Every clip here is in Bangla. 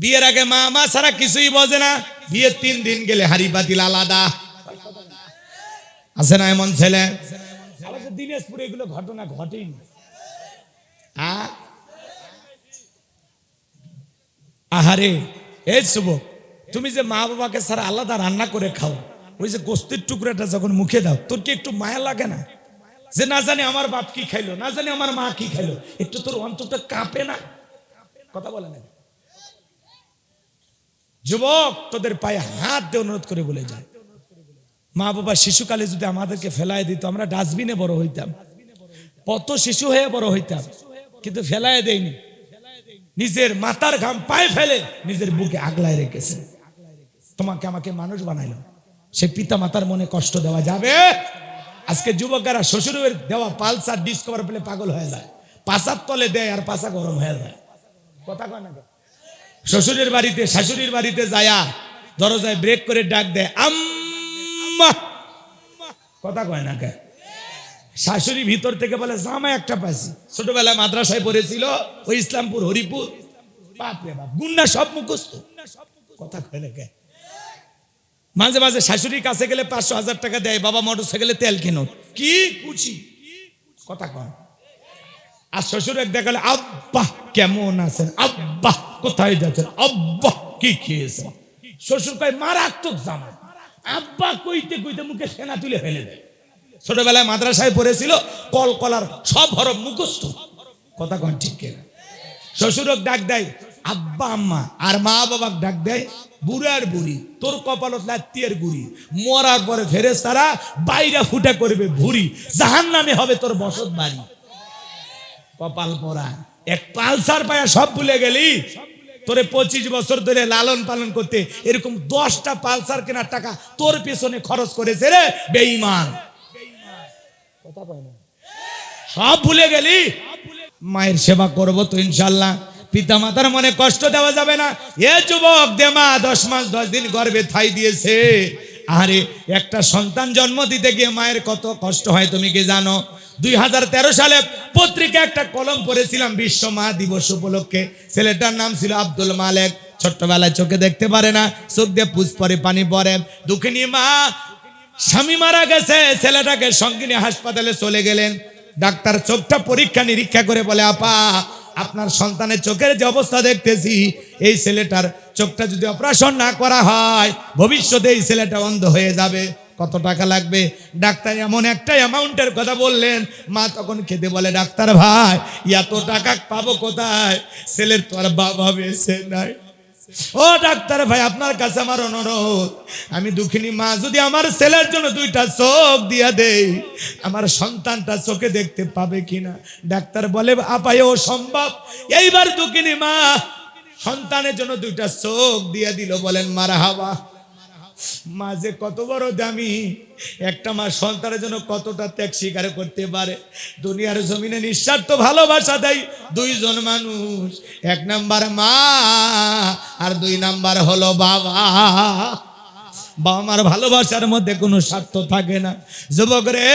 বিয়ের আগে মা মা ছাড়া কিছুই বোঝে না, বিয়ের 3 দিন গেলে হাড়ি পাতিল আলাদা। আছে না এমন ছেলে? আমাদের দিনাজপুরে এগুলো ঘটনা ঘটেনি। আহারে এই যুবক, তুমি যে মা বাবাকে ছাড়া আলাদা রান্না করে খাও, ওই যে গোস্তের টুকরাটা যখন মুখে দাও, তোর কি একটু মায়া লাগে না? যে না জানি আমার বাপ কি খাইলো, না জানি আমার মা কি খাইলো, একটু তোর অন্তরটা কাঁপে না? কথা বলে না যুবক, তোদের পায়ে হাত দিয়ে অনুরোধ করে বলে যায়, মা বাবা শিশুকালে যদি আমাদেরকে ফেলায় দিত, আমরা ডাস্টবিনে বড় হইতাম। কত শিশু হয়ে বড় হইতাম, কিন্তু ফেলায় দেয়নি। নিজের মাথার ঘাম পায়ে ফেলে নিজের বুকে আগলায় রেখেছে। তোমাকে আমাকে মানুষ বানাইলো, সে পিতা মাতার মনে কষ্ট দেওয়া যাবে? আজকে যুবকেরা শ্বশুরের দেওয়া পালসার ডিসকভার পেলে পাগল হয়ে যায়, পাশার তলে দেয় আর পাশা গরম হয়ে যায়। কথা কয় না? শ্বশুরের বাড়িতে শাশুড়ির বাড়িতে যায়া দরজায় ব্রেক করে ডাক দেয় আম্মা, কথা কয় না কে? শাশুড়ি ভিতর থেকে বলে জামাই একটা পাইছি, ছোটবেলায় মাদ্রাসায় পড়েছিল ওই ইসলামপুর হরিপুর, বাপরে বাপ গুন্ডা সব মুখস্থ। কথা কয় না কে? মাঝে মাঝে শাশুড়ির কাছে গেলে 500-1000 টাকা দেয়, বাবা মোটরসাইকেলে তেল কিনো, কি কুচি। কথা কয়। আর শ্বশুরের দেখালে আব্বা কেমন আছেন, আব্বা কোথায় যাচ্ছেন, আব্বা কি খেয়েছেন। শ্বশুর কয় মারাত্মক জামাই, আব্বা কইতে কইতে মুখে সেনা তুলে ফেলে দেয়। ছোটবেলায় মাদ্রাসায় পড়েছিল, কলকলার সব হরফ মুখস্থ। কথা কন ঠিক কিনা? শ্বশুরক ডাক দেয় আব্বা আম্মা, আর মা বাবাক ডাক দেয় বুড়ার বুড়ি। তোর কপালত লাত্তির গুড়ি, মরার পরে ফেরেশতারা বাইরা ফুটা করবে ভুরি, জাহান্নামে হবে তোর বসত বাড়ি। কপাল পরা এক পালসার পায়া সব ভুলে গেলি। তোরে 25 বছর ধরে লালন পালন করতে এরকম 10টা পালসার কেনার টাকা তোর পেছনে খরচ করেছে রে বেঈমান। কথা বল না, সব ভুলে গেলি। মায়ের সেবা করব তো ইনশাআল্লাহ, পিতা মাতার মনে কষ্ট দেওয়া যাবে না। এ যুবক, দেমা 10 মাস 10 দিন গর্ভে ঠাই দিয়েছে। আরে একটা সন্তান জন্ম দিতে গিয়ে মায়ের কত কষ্ট হয় তুমি কি জানো? 2013 সালে পত্রিকা একটা কলম পড়েছিলাম বিশ্ব মা দিবস উপলক্ষে। ছেলেটার নাম ছিল আব্দুল মালেক। ছোট্টবেলায় চোখে দেখতে পারে না, চোখ দিয়ে পুষ পরে পানি পড়ে। দুঃখিনী মা, স্বামী মারা গেছে, ছেলেটাকে সঙ্গে নিয়ে হাসপাতালে চলে গেলেন। ডাক্তার চোখটা পরীক্ষা নিরীক্ষা করে বলে আপা, আপনার সন্তানের চোখের যে অবস্থা দেখতেছি, এই ছেলেটার চোখটা যদি অপারেশন না করা হয় ভবিষ্যতে এই ছেলেটা অন্ধ হয়ে যাবে। কত টাকা লাগবে? ডাক্তার এমন একটা অ্যামাউন্টের কথা বললেন। মা তখন খেতে বলে ডাক্তার ভাই, এত টাকা পাবো কোথায়? ছেলের তো আর বাবা বেঁচে নাই। ও ডাক্তার ভাই, আপনার কাছে আমার অনুরোধ, আমি দুঃখিনী মা, যদি আমার ছেলের জন্য 2টা চোখ দিয়া দেই, আমার সন্তানটা চোখে দেখতে পাবে কিনা? ডাক্তার বলে আপা ও সম্ভব। এইবার দুঃখিনী মা সন্তানের জন্য 2টা চোখ দিয়া দিল। বলেন মারহাবা। মা যে কত বড় দামি, একটা মা সন্তানের জন্য কতটা ত্যাগ স্বীকার করতে পারে। দুনিয়ার জমিনে নিঃস্বার্থ ভালোবাসা দেয় 2 জন মানুষ, 1 নাম্বার মা আর 2 নাম্বার হলো বাবা। বাবা মার ভালোবাসার মধ্যে কোনো স্বার্থ থাকে না। যুবক রে,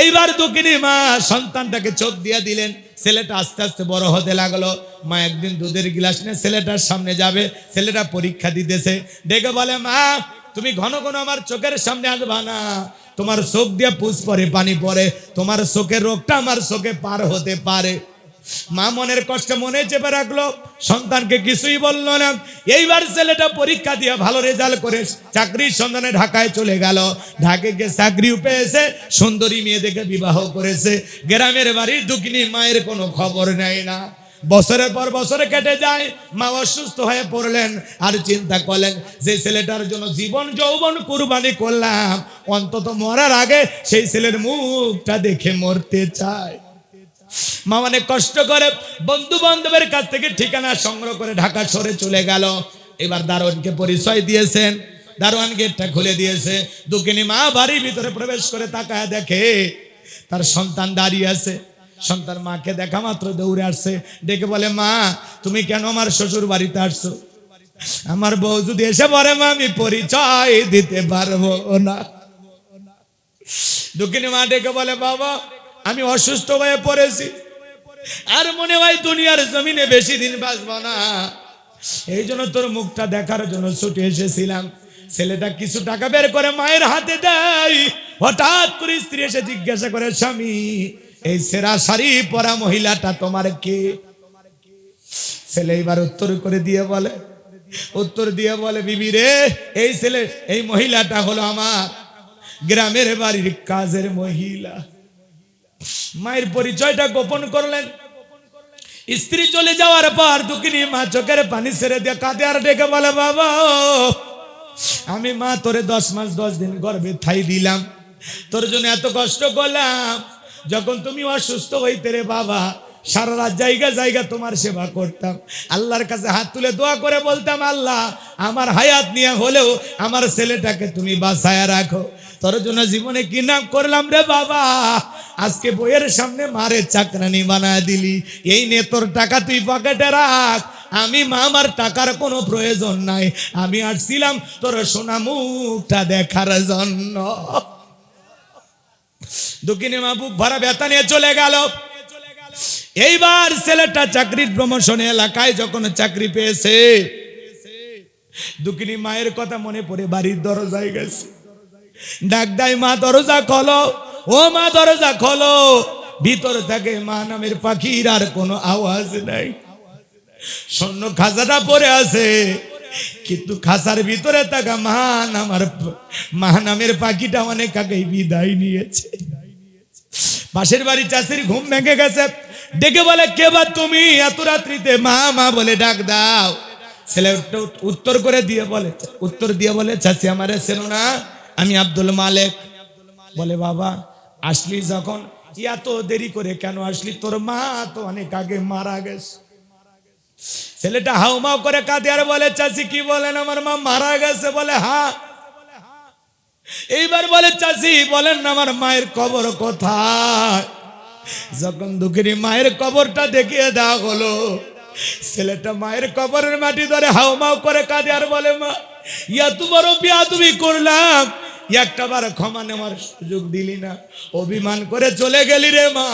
এইবার দুঃখিনী মা সন্তানটাকে চোখ দিয়ে দিলেন। ছেলেটা আস্তে আস্তে বড় হতে লাগলো। মা একদিন দুধের গ্লাস নিয়ে ছেলেটার সামনে যাবে, ছেলেটা পরীক্ষা দিতেছে। ডেকে বলে মা, তুমি ঘন ঘন আমার চোখের সামনে আসবা না, তোমার চোখ দিয়ে পুষ পরে পানি পড়ে, তোমার চোখের রোগটা আমার চোখে পার হতে পারে। মা মনের কষ্ট মনে চেপে রাখলো, সন্তানকে কিছুই বললো না। এইবার ছেলেটা পরীক্ষা দিয়ে ভালো রেজাল্ট করে চাকরির সন্ধানে ঢাকায় চলে গেল। ঢাকায় গিয়ে চাকরিও পেয়েছে, সুন্দরী মেয়ে দেখে বিবাহ করেছে। গ্রামের বাড়ির দুঃখিনী মায়ের কোনো খবর নেয় না। বছরের পর বছরে কেটে যায়, মা অসুস্থ হয়ে পড়লেন। আর চিন্তা করলেন যে ছেলেটার জন্য জীবন যৌবন কুরবানি করলাম, অন্তত মরার আগে সেই ছেলের মুখটা দেখে মরতে চায়। মা অনেক কষ্ট করে বন্ধু বান্ধবের কাছ থেকে ঠিকানা সংগ্রহ করে ঢাকা শহরে চলে গেল। এবার দারোয়ানকে পরিচয় দিয়েছেন, দারোয়ান গেটটা খুলে দিয়েছে। দুঃখিনী মা বাড়ির ভিতরে প্রবেশ করে তাকায় দেখে তার সন্তান দাঁড়িয়ে আছে। সন্তান মাকে দেখা মাত্র দৌড়ে আসছে, ডেকে বলে মা, তুমি কেন আমার শ্বশুর বাড়িতে আসছো? আমার বউ যদি এসে পড়ে মা, আমি পরিচয় দিতে পারবো না। দুঃখিনী মা ডেকে বলে বাবা, আমি অসুস্থ হয়ে পড়েছি, আর মনে হয় দুনিয়ার জমিনে বেশি দিন বাঁচবো না। এই জন্য তোর মুখটা দেখার জন্য ছুটে এসেছিলাম। ছেলেটা কিছু টাকা বের করে মায়ের হাতে দেয়। হঠাৎ করে স্ত্রী এসে জিজ্ঞাসা করে, স্বামী, এই সেরা শাড়ি পরা মহিলাটা তোমার কে? ছেলে এবার উত্তর দিয়ে বলে, বিবি রে, এই মহিলাটা হলো আমার গ্রামের বাড়ির কাজের মহিলা। মায়ের পরিচয়টা গোপন করলেন। স্ত্রী চলে যাওয়ার পর দুঃখিনী মা চোখের পানি ছেড়ে দিয়ে কাঁদে আর ডেকে বলে, বাবা, আমি মা তোরে 10 মাস 10 দিন গর্ভে ঠাই দিলাম, তোর জন্য এত কষ্ট করলাম। যখন তুমি অসুস্থ হইতে রে বাবা, সারা রাত জায়গা তোমার সেবা করতাম। আল্লাহর কাছে হাত তুলে দোয়া করে বলতাম, আল্লাহ, আমার হায়াত নিয়ে হলেও আমার ছেলেটাকে তুমি বাঁচায়া রাখো। তোর জন্য জীবনে কি নাম করলাম রে বাবা, আজকে বইয়ের সামনে মারে চাকরানি বানায় দিলি। এই নে তোর টাকা, তুই পকেটে রাখ। আমি মা, আমার টাকার কোনো প্রয়োজন নাই, আমি আসছিলাম তোর সোনা মুখটা দেখার জন্য। দুঃখিনী মা বুক ভরা ব্যথা নিয়ে চলে গেল। এইবার ছেলেটা চাকরির প্রমোশনে এলাকায় যখন চাকরি পেয়েছে, দুঃখিনী মায়ের কথা মনে পড়ে বাড়ির দরজায় গেছে। ডাক দেয়, মা দরজা খোলো, ও মা দরজা খোলো। ভিতর থেকে মা নামের পাখির আর কোনো আওয়াজ নাই। স্বর্ণ খাঁচাটা পড়ে আছে, কিন্তু খাঁচার ভিতরে থাকা মা নামের পাখিটা অনেক আগেই বিদায় নিয়েছে। পাশের বাড়ি চাষির ঘুম ভেঙে গেছে, ডেকে বলে, কে বা তুমি এত রাত্রিতে মা মা বলে ডাক দাও? ছেলে উত্তর দিয়ে বলে, চাষি আমারে চেনো না, আমি আব্দুল মালেক। বলে, বাবা, আসলি যখন এত দেরি করে কেন আসলি? তোর মা তো অনেক আগে মারা গেছে। ছেলেটা হাউমাউ করে কাঁদে আর বলে, চাচি কি বলেন, আমার মা মারা গেছে? বলে, হ্যাঁ। এইবার বলে, চাচি বলেন না, আমার মায়ের কবর কোথায়? যখন দুঃখিনী মায়ের কবরটা দেখিয়ে দেওয়া হলো, ছেলেটা মায়ের কবরের মাটি ধরে হাউমাউ করে কাঁদে আর বলে, মা, এত বড় বিয়া তুমি করলাম, একটা বার ক্ষমা নেওয়ার সুযোগ দিলি না, অভিমান করে চলে গেলি রে মা।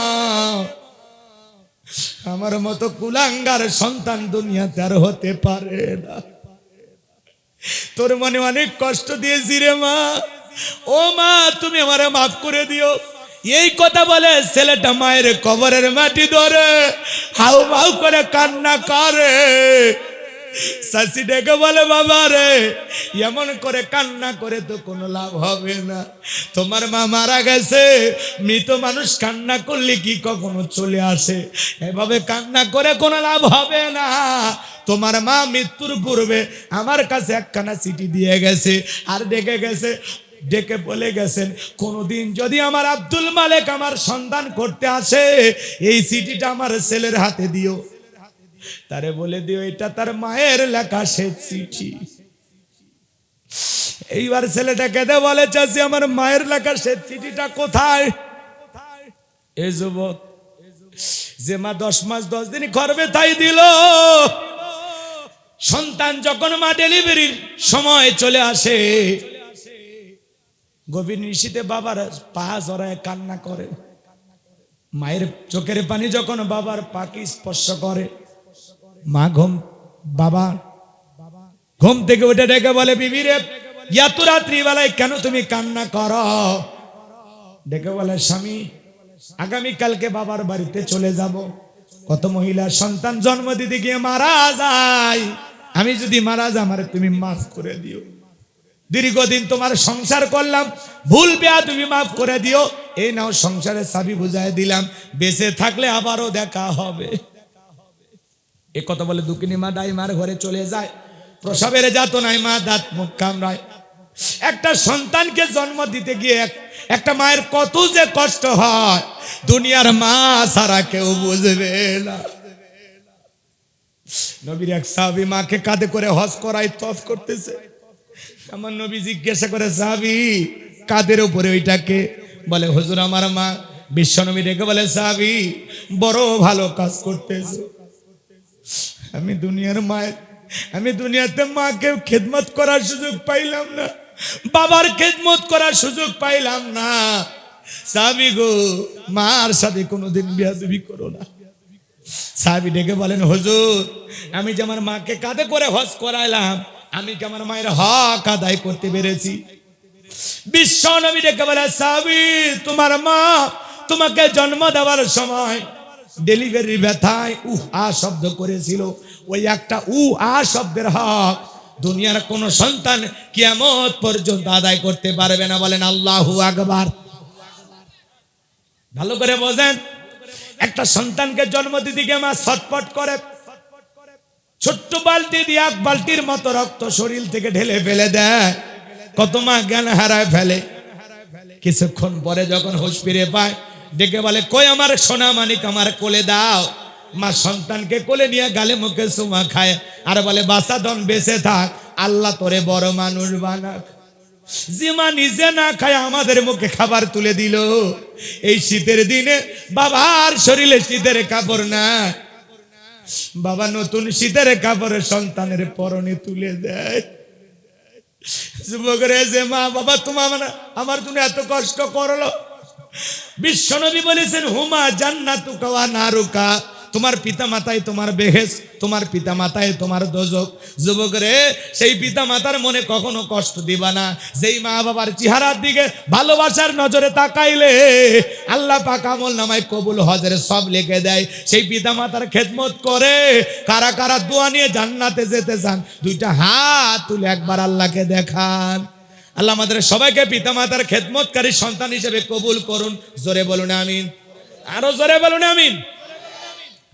আমার মতো কুলাঙ্গার সন্তান দুনিয়াতে আর হতে পারে না। তোর মনে অনেক কষ্ট দিয়েছি রে মা, ও মা, তুমি আমারে মাফ করে দিও। এই কথা বলে ছেলেটা মায়ের কবরের মাটি ধরে হাউ মাউ করে কান্না করে। চাচি ডেকে বলে, বাবা রে, এমন করে কান্না করে তো কোনো লাভ হবে না। তোমার মা মারা গেছে, মৃত মানুষ কান্না করলে কি কখনো চলে আসে? এভাবে কান্না করে কোনো লাভ হবে না। তোমার মা মৃত্যুর পূর্বে আমার কাছে একখানা চিঠি দিয়ে গেছে, আর ডেকে বলে গেছেন, কোনদিন যদি আমার আব্দুল মালেক আমার সন্ধান করতে আসে, এই চিঠিটা আমার ছেলের হাতে দিও। তারে বলে দিও এটা তার মায়ের লেখা সে চিঠি। এইবার ছেলেটা কেঁদে বলে, চাচি আমার মায়ের লেখা সে চিঠিটা কোথায়? এই যুবক যে মা 10 মাস 10 দিন গর্ভে তাই দিল, সন্তান যখন মা ডেলিভারির সময় চলে আসে, গভীর নিশীথে বাবার পা জড়ায় কান্না করে। মায়ের চোখের পানি যখন বাবার পাকে স্পর্শ করে, বাবা ঘুম থেকে উঠে ডেকে বলে, বিবি রে, এত রাত্রি বেলায় কেন তুমি কান্না করো? ডেকে বলে, স্বামী, আগামীকালকে বাবার বাড়িতে চলে যাব। কত মহিলা সন্তান জন্ম দিতে গিয়ে মারা যায়, আমি যদি মারা যাই আমারে তুমি মাফ করে দিও। দীর্ঘদিন তোমার সংসার করলাম, ভুল বেয়া তুমি মাফ করে দিও। এই নাও সংসারের চাবি বুঝাই দিলাম, বেঁচে থাকলে আবারও দেখা হবে। এ কথা বলে দুঃখিনী মা দাইমার ঘরে চলে যায়। প্রসবের যাতনায় মা দাঁত মুখ কামড়ায়। একটা সন্তানকে জন্ম দিতে গিয়ে একটা মায়ের কত যে কষ্ট হয়, দুনিয়ার মা সারা কেউ বুঝবে না। নবীর এক সাহাবী মাকে কাঁধে করে হজ করায় তফ করতেছে। আমার নবী জিজ্ঞাসা করে, সাহাবী, কাদের উপরে ওইটাকে? বলে, হুজুর আমার মা। বিশ্ব নবী ডেকে বলে, সাহাবী, বড় ভালো কাজ করতেছে। আমি দুনিয়াতে মাকে খেদমত করার সুযোগ পাইলাম না, বাবার খেদমত করার সুযোগ পাইলাম না। সাহাবী গো, মার সাথে কোনোদিন বেয়াদবি করো না। সাহাবী ডেকে বলেন, হুজুর আমি যে আমার মাকে কাঁধে করে হজ করাইলাম, আমি কি আমার মায়ের হক আদায় করতে পেরেছি? বিশ্ব নবী ডেকে বলে, সাহাবী তোমার মা তোমাকে জন্ম দেওয়ার সময় ডেলিভারি ব্যথায় আ শব্দ করেছিল, ওই একটা আ শব্দের হক দুনিয়ার কোন সন্তান কিয়ামত পর্যন্ত আদায় করতে পারবে না। বলেন আল্লাহু আকবার। ভালো করে বোঝেন, একটা সন্তানকে জন্ম দিতে গিয়ে মা ছটফট করে, ছোট্ট বালতি দিয়ে এক বালতির মতো রক্ত শরীর থেকে ঢেলে ফেলে দেয়, কত মা জ্ঞান হারায় ফেলে। কিছুক্ষণ পরে যখন হুঁশ ফিরে পায়, ডেকে বলে, কই আমার সোনা মানিক, আমার কোলে দাও। মা সন্তানকে কোলে নিয়ে গালে মুখে চুমা খায় আর বলে, বাঁচা দন বেঁচে থাক, আল্লাহ তোরে বড় মানুষ বানাক। যে মা নিজে না খায় আমাদের মুখে খাবার তুলে দিল। এই শীতের দিনে বাবার শরীরে শীতের কাপড় না, বাবা নতুন শীতের কাপড় সন্তানের পরনে তুলে দেয়। যুবকরা, যে মা বাবা তোমার আমার জন্য এত কষ্ট করলো, বিশ্বনবী বলেছেন, হুমা জান্নাতুকা ওয়া নারুকা, তোমার পিতা মাতায় তোমার বেহেশ, তোমার পিতা মাতায় তোমার দোজক। যুবক রে, সেই পিতা মাতার মনে কখনো কষ্ট দিবা না। যেই মা বাবার চেহারার দিকে ভালোবাসার নজরে তাকাইলে আল্লাহ পাক আমল নামায় কবুল হজের সব লিখে দেয়। সেই পিতা মাতার খেদমত করে কারা কারা দোয়া নিয়ে জান্নাতে যেতে চান, দুইটা হাত তুলে একবার আল্লাহকে দেখান। আল্লাহ আমাদের সবাইকে পিতা মাতার খেদমতকারী সন্তান হিসেবে কবুল করুন। জোরে বলুন আমিন, আরো জোরে বলুন আমিন।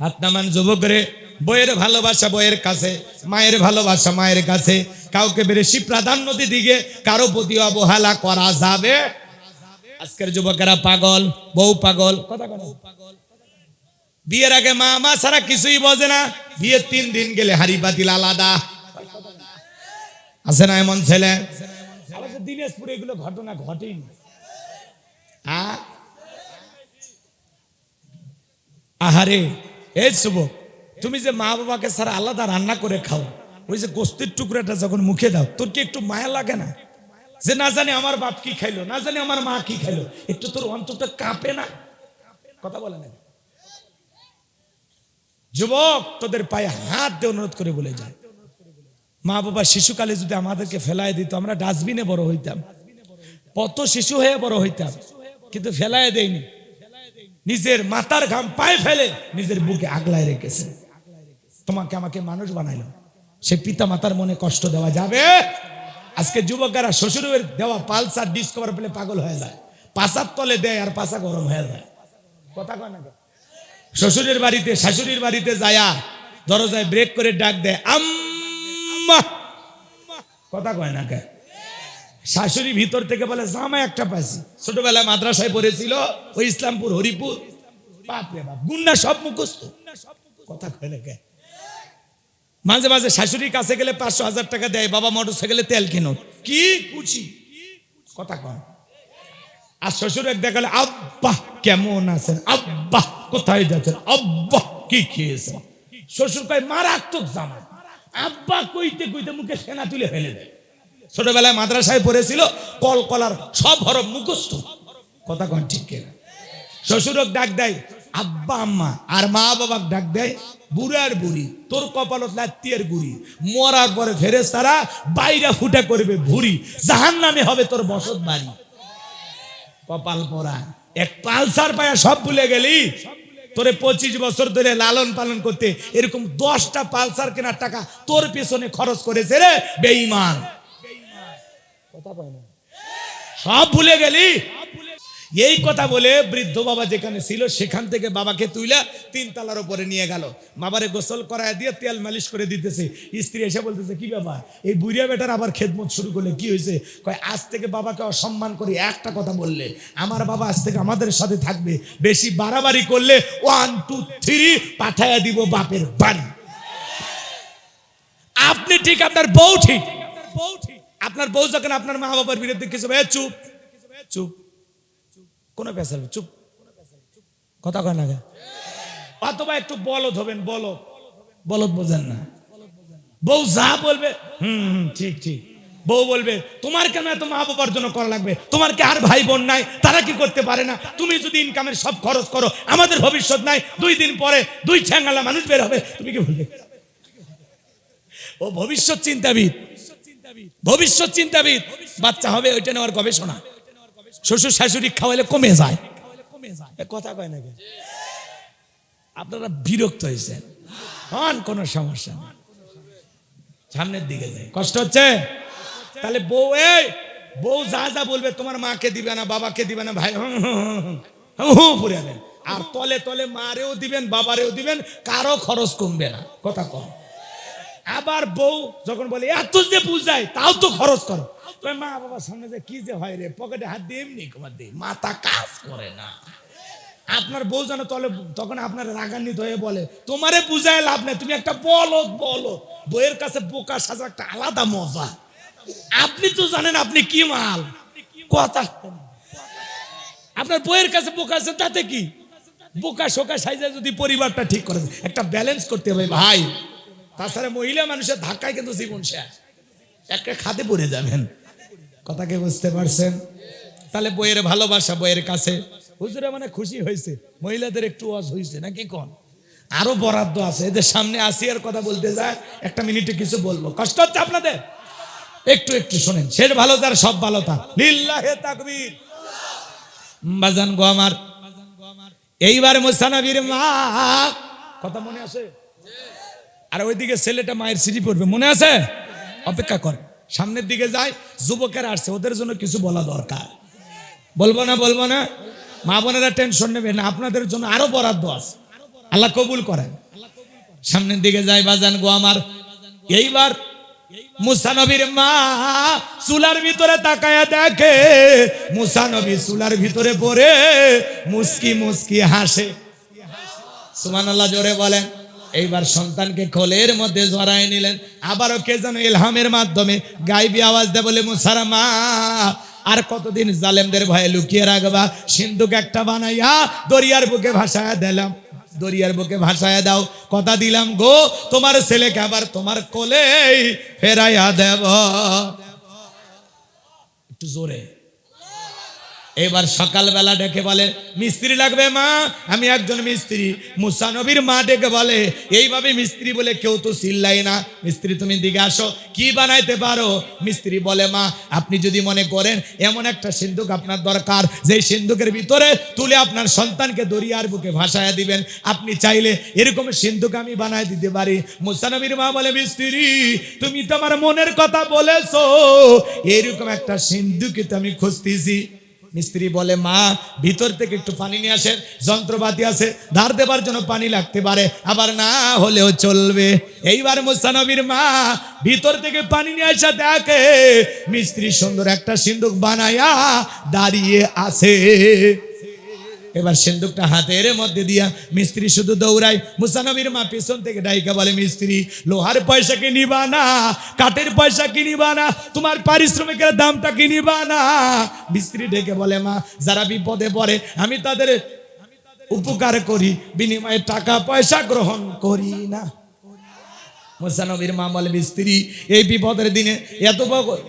হাত নামান যুবক রে, বইয়ের ভালোবাসা বইয়ের কাছে, মায়ের ভালোবাসা মায়ের কাছে। কাউকে বেশি প্রাধান্য দিকে কারো প্রতি অবহেলা করা যাবে। আজকের যুবকেরা পাগল, বউ পাগল, কথা কথা বিয়ের আগে মা মা ছাড়া কিছুই বোঝে না, বিয়ের 3 দিন গেলে হাড়ি পাতিল আলাদা। আছে না এমন ছেলে? দিনাজপুরে এগুলো ঘটনা ঘটেই না। আহারে, এই যুবক, তুমি যে মা বাবাকে ছাড়া আলাদা রান্না করে খাও, ওই যে গোস্তের টুকরাটা যখন মুখে দাও, তোর কি একটু মায়া লাগে না? যে না জানি আমার বাপ কি খাইলো, না জানি আমার মা কি খাইলো, একটু তোর অন্তরটা কাঁপে না? কথা বলে না যুবক, তোদের পায়ে হাত দিয়ে অনুরোধ করে বলে যায়, মা বাবা শিশুকালে যদি আমাদেরকে ফেলায় দিত, আমরা ডাস্টবিনে বড় হইতাম। কত শিশু হয়ে বড় হইতাম, কিন্তু ফেলায় দেয়নি। নিজের মাথার ঘাম পায়ে ফেলে নিজের বুকে আগলায় রেখেছে। তোমাকে আমাকে মানুষ বানাইলো, সে পিতা মাতার মনে কষ্ট দেওয়া যাবে? আজকে যুবকেরা শ্বশুরের দেওয়া পালসার ডিসকভার পেলে পাগল হয়ে যায়, পাশার তলে দেয় আর পাশা গরম হয়ে যায়। কথা কয় না? শ্বশুরের বাড়িতে শাশুড়ির বাড়িতে যায়া দরজায় ব্রেক করে ডাক দেয়, আম্মা। কথা কয় না কে? শাশুড়ি ভিতর থেকে বলে, জামা একটা পাইছি, ছোটবেলায় মাদ্রাসায় পড়েছিল ওই ইসলামপুর হরিপুর, বাপরে বাপ, গুন্ডা সব মুখস্থ। কথা কয় না কে? মাঝে মাঝে শাশুড়ির কাছে গেলে 500,000 টাকা দেয়, বাবা মোটরসাইকেলে তেল কেন, কি খুশি। কথা কয়। আর শ্বশুর এক দেখালে, আব্বা কেমন আছেন, আব্বা কোথায় যাচ্ছেন, আব্বা কি খেয়েছেন। শ্বশুর কয়, মারাত্মক জামা। আব্বা কইতে কইতে মুখে সেনা তুলে ফেলে দেয়। ছোটবেলায় মাদ্রাসায় পড়েছিল, কল কলার সব হরফ মুখস্থ। কথা কন ঠিক কিনা? শ্বশুরক ডাক দেয় আব্বা আম্মা, আর মা বাবা ডাক দেয় বুড়ার বুড়ি। তোর কপালত লাত্তির গুড়ি, মরার পরে ফেরেশতারা বাইরা ফুটা করবে ভুরি, জাহান্নামে হবে তোর বসত বাড়ি। কপাল পরা এক পালসার পায়া সব ভুলে গেলি। তোরে 25 বছর ধরে লালন পালন করতে এরকম 10টা পালসার কেনার টাকা তোর পেছনে খরচ করেছে রে বেঈমান। সব ভুলে গেলি। এই কথা বলে বৃদ্ধ বাবা যেখানে ছিল সেখান থেকে বাবাকে তুইলা 3 তলার উপরে নিয়ে গেল। বাবারে গোসল করায় দিয়ে তেল মালিশ করে দিতেছে। স্ত্রী এসে বলতেছে, কি বাবা এই বুড়িয়া বেটার আবার খেদমত শুরু করলে, কি হয়েছে? কয়, আজ থেকে বাবাকে অসম্মান করে একটা কথা বললে, আমার বাবা আজ থেকে আমাদের সাথে থাকবে, বেশি বাড়াবাড়ি করলে 1 2 3 পাঠাইয়া দিব বাপের বাড়ি। আপনি ঠিক, আপনার বউ ঠিক। আপনার বউ যখন আপনার মা বাবার বিরুদ্ধে কিছু, চুপ চুপ, কোন পেশাল, চুপ, কথা কয় না। অথবা একটু বলদ হবেন, বলদ, বলদ বোঝেন না। বউ যা বলবে ঠিক ঠিক, বউ বলবে তোমার কেন এত মা বাবার জন্য করা লাগবে, তোমার কি আর ভাই বোন নাই, তারা কি করতে পারে না? তুমি যদি ইনকামের সব খরচ করো, আমাদের ভবিষ্যৎ নাই, 2 দিন পরে 2 ঠ্যাঙ্গালা মানুষ বের হবে, তুমি কি বলবে? ও ভবিষ্যৎ চিন্তাবিদ, ভবিষ্যৎ চিন্তাবিদ। বাচ্চা হবে ওইটা নেওয়ার গবেষণা। শ্বশুর শাশুড়ি খাওয়াইলে কমে যায়, কথা কয় নাকি? আপনারা বিরক্ত হয়েছেন, হন কোনো সমস্যা নেই, সামনের দিকে যাই। কষ্ট হচ্ছে? তাহলে বউ, বউ যা যা বলবে, তোমার মাকে দিবে না, বাবাকে দিবে না, ভাই পুরে দেন, আর তলে তলে মারেও দিবেন, বাবারেও দিবেন, কারো খরচ কমবে না, কথা কম। আবার বউ যখন বলে এত যে বুঝায়, তাও তো খরচ করো, মা বাবার সামনে যে কি যে হয় রে, পকেটে হাত দিয়ে এমনি কমার দিই, মাথা কাজ করে না। আপনার বউ যেন তলে, তখন আপনার রাগান্বিত হয়ে বলে তোমারে বুঝায় লাভ নেই, তুমি একটা বলদ বলদ। বইয়ের কাছে বোকা সাজা একটা আলাদা মজা। আপনি তো জানেন আপনি কি মাল, কথা আপনার বইয়ের কাছে বোকা আছে, তাতে কি? বোকা শোকা সাইজে যদি পরিবারটা ঠিক করে, একটা ব্যালেন্স করতে হবে ভাই। তাছাড়া মহিলা মানুষের ধাক্কায় কিন্তু জীবন শেষ, একটা খাদে পড়ে যাবেন। কথাকে বুঝতে পারছেন? তাহলে বইয়ের ভালোবাসা বইয়ের কাছে। হুজুরে মানে খুশি হয়েছে, মহিলাদের একটু ওয়াজ হয়েছে নাকি? কোন আরো বরাদ্দ আছে, এদের সামনে আসিয়ার কথা বলতে যায়, একটা মিনিটে কিছু বলবো, কষ্ট হচ্ছে আপনাদের? একটু একটু শোনেন। শেষ ভালো তার সব ভালো তার, লিল্লাহে তাকবীর। বাজান গো আমার, এইবার মুসা নবীর মা, কথা মনে আছে? আর ওইদিকে ছেলেটা মায়ের সিঁড়ি পড়বে, মনে আছে? অপেক্ষা করে, সামনের দিকে যায়, যুবকেরা আসছে, ওদের জন্য কিছু বলা দরকার। বলবো না, বলবো না? মা বোনেরা টেনশন নেবে না, আপনাদের জন্য আরো বরাদ্দ আছে, আল্লাহ কবুল করেন। সামনের দিকে যায় বাজান গো আমার। এইবার মুসা নবীর মা চুলার ভিতরে তাকায়া দেখে, মুসা নবী চুলার ভিতরে পড়ে মুস্কি মুস্কি হাসে। সুবহানাল্লাহ, জোরে বলেন। এইবার সন্তানকে কোলের মধ্যে জড়ায় নিলেন। আবারও কে যেন ইলহামের মাধ্যমে গায়বী আওয়াজ দেয়, বলে মুসার মা, আর কতদিন জালেমদের ভয়ে লুকিয়ে রাখবা? সিন্ধুক একটা বানাইয়া দরিয়ার বুকে ভাসায়া দিলাম, দরিয়ার বুকে ভাসায়া দাও, কথা দিলাম গো তোমার ছেলেকে আবার তোমার কোলে ফেরাইয়া দেব। একটু জোরে। এবার সকালবেলা ডেকে বলে মিস্ত্রি লাগবে মা, আমি একজন মিস্ত্রি। মুসা নবীর মা ডেকে বলে, এইভাবে মিস্ত্রি বলে কেউ তো চিল্লাই না, মিস্ত্রি তুমি দিকে আসো, কি বানাইতে পারো? মিস্ত্রি বলে মা, আপনি যদি মনে করেন এমন একটা সিন্ধুক আপনার দরকার, যেই সিন্ধুকের ভিতরে তুলে আপনার সন্তানকে দরিয়ার বুকে ভাসায়া দিবেন, আপনি চাইলে এরকম সিন্ধুক আমি বানাই দিতে পারি। মুসা নবীর মা বলে, মিস্ত্রি তুমি তো আমার মনের কথা বলেছো, এরকম একটা সিন্ধুকে তো আমি খুঁজতেছি। মিস্ত্রি বলে মা, ভিতর থেকে একটু পানি নিয়ে আসেন, যন্ত্রপাতি আছে, ধার দেবার জন্য পানি লাগতে পারে, আবার না হলেও চলবে। এইবার মুসা নবীর মা ভিতর থেকে পানি নিয়ে আসা দেখে মিস্ত্রি সুন্দর একটা সিন্ধুক বানায়া দাঁড়িয়ে আছে। এবার সিন্ধুকটা হাতের মধ্যে দিয়া মিস্ত্রি শুধু দৌড়ায়। মুসা নবীর মা পিছন থেকে ডাইকা বলে, মিস্ত্রি লোহার পয়সা কি নিবা না, কাঠের পয়সা কি নিবা না, তোমার পারিশ্রমিকের দামটা কি নিবা না? মিস্ত্রি ডেকে বলে, মা যারা বিপদে পড়ে আমি তাদের উপকার করি, বিনিময়ে টাকা পয়সা গ্রহণ করি না। মুসা নবীর মা বলে, মিস্ত্রি এই বিপদের দিনে এত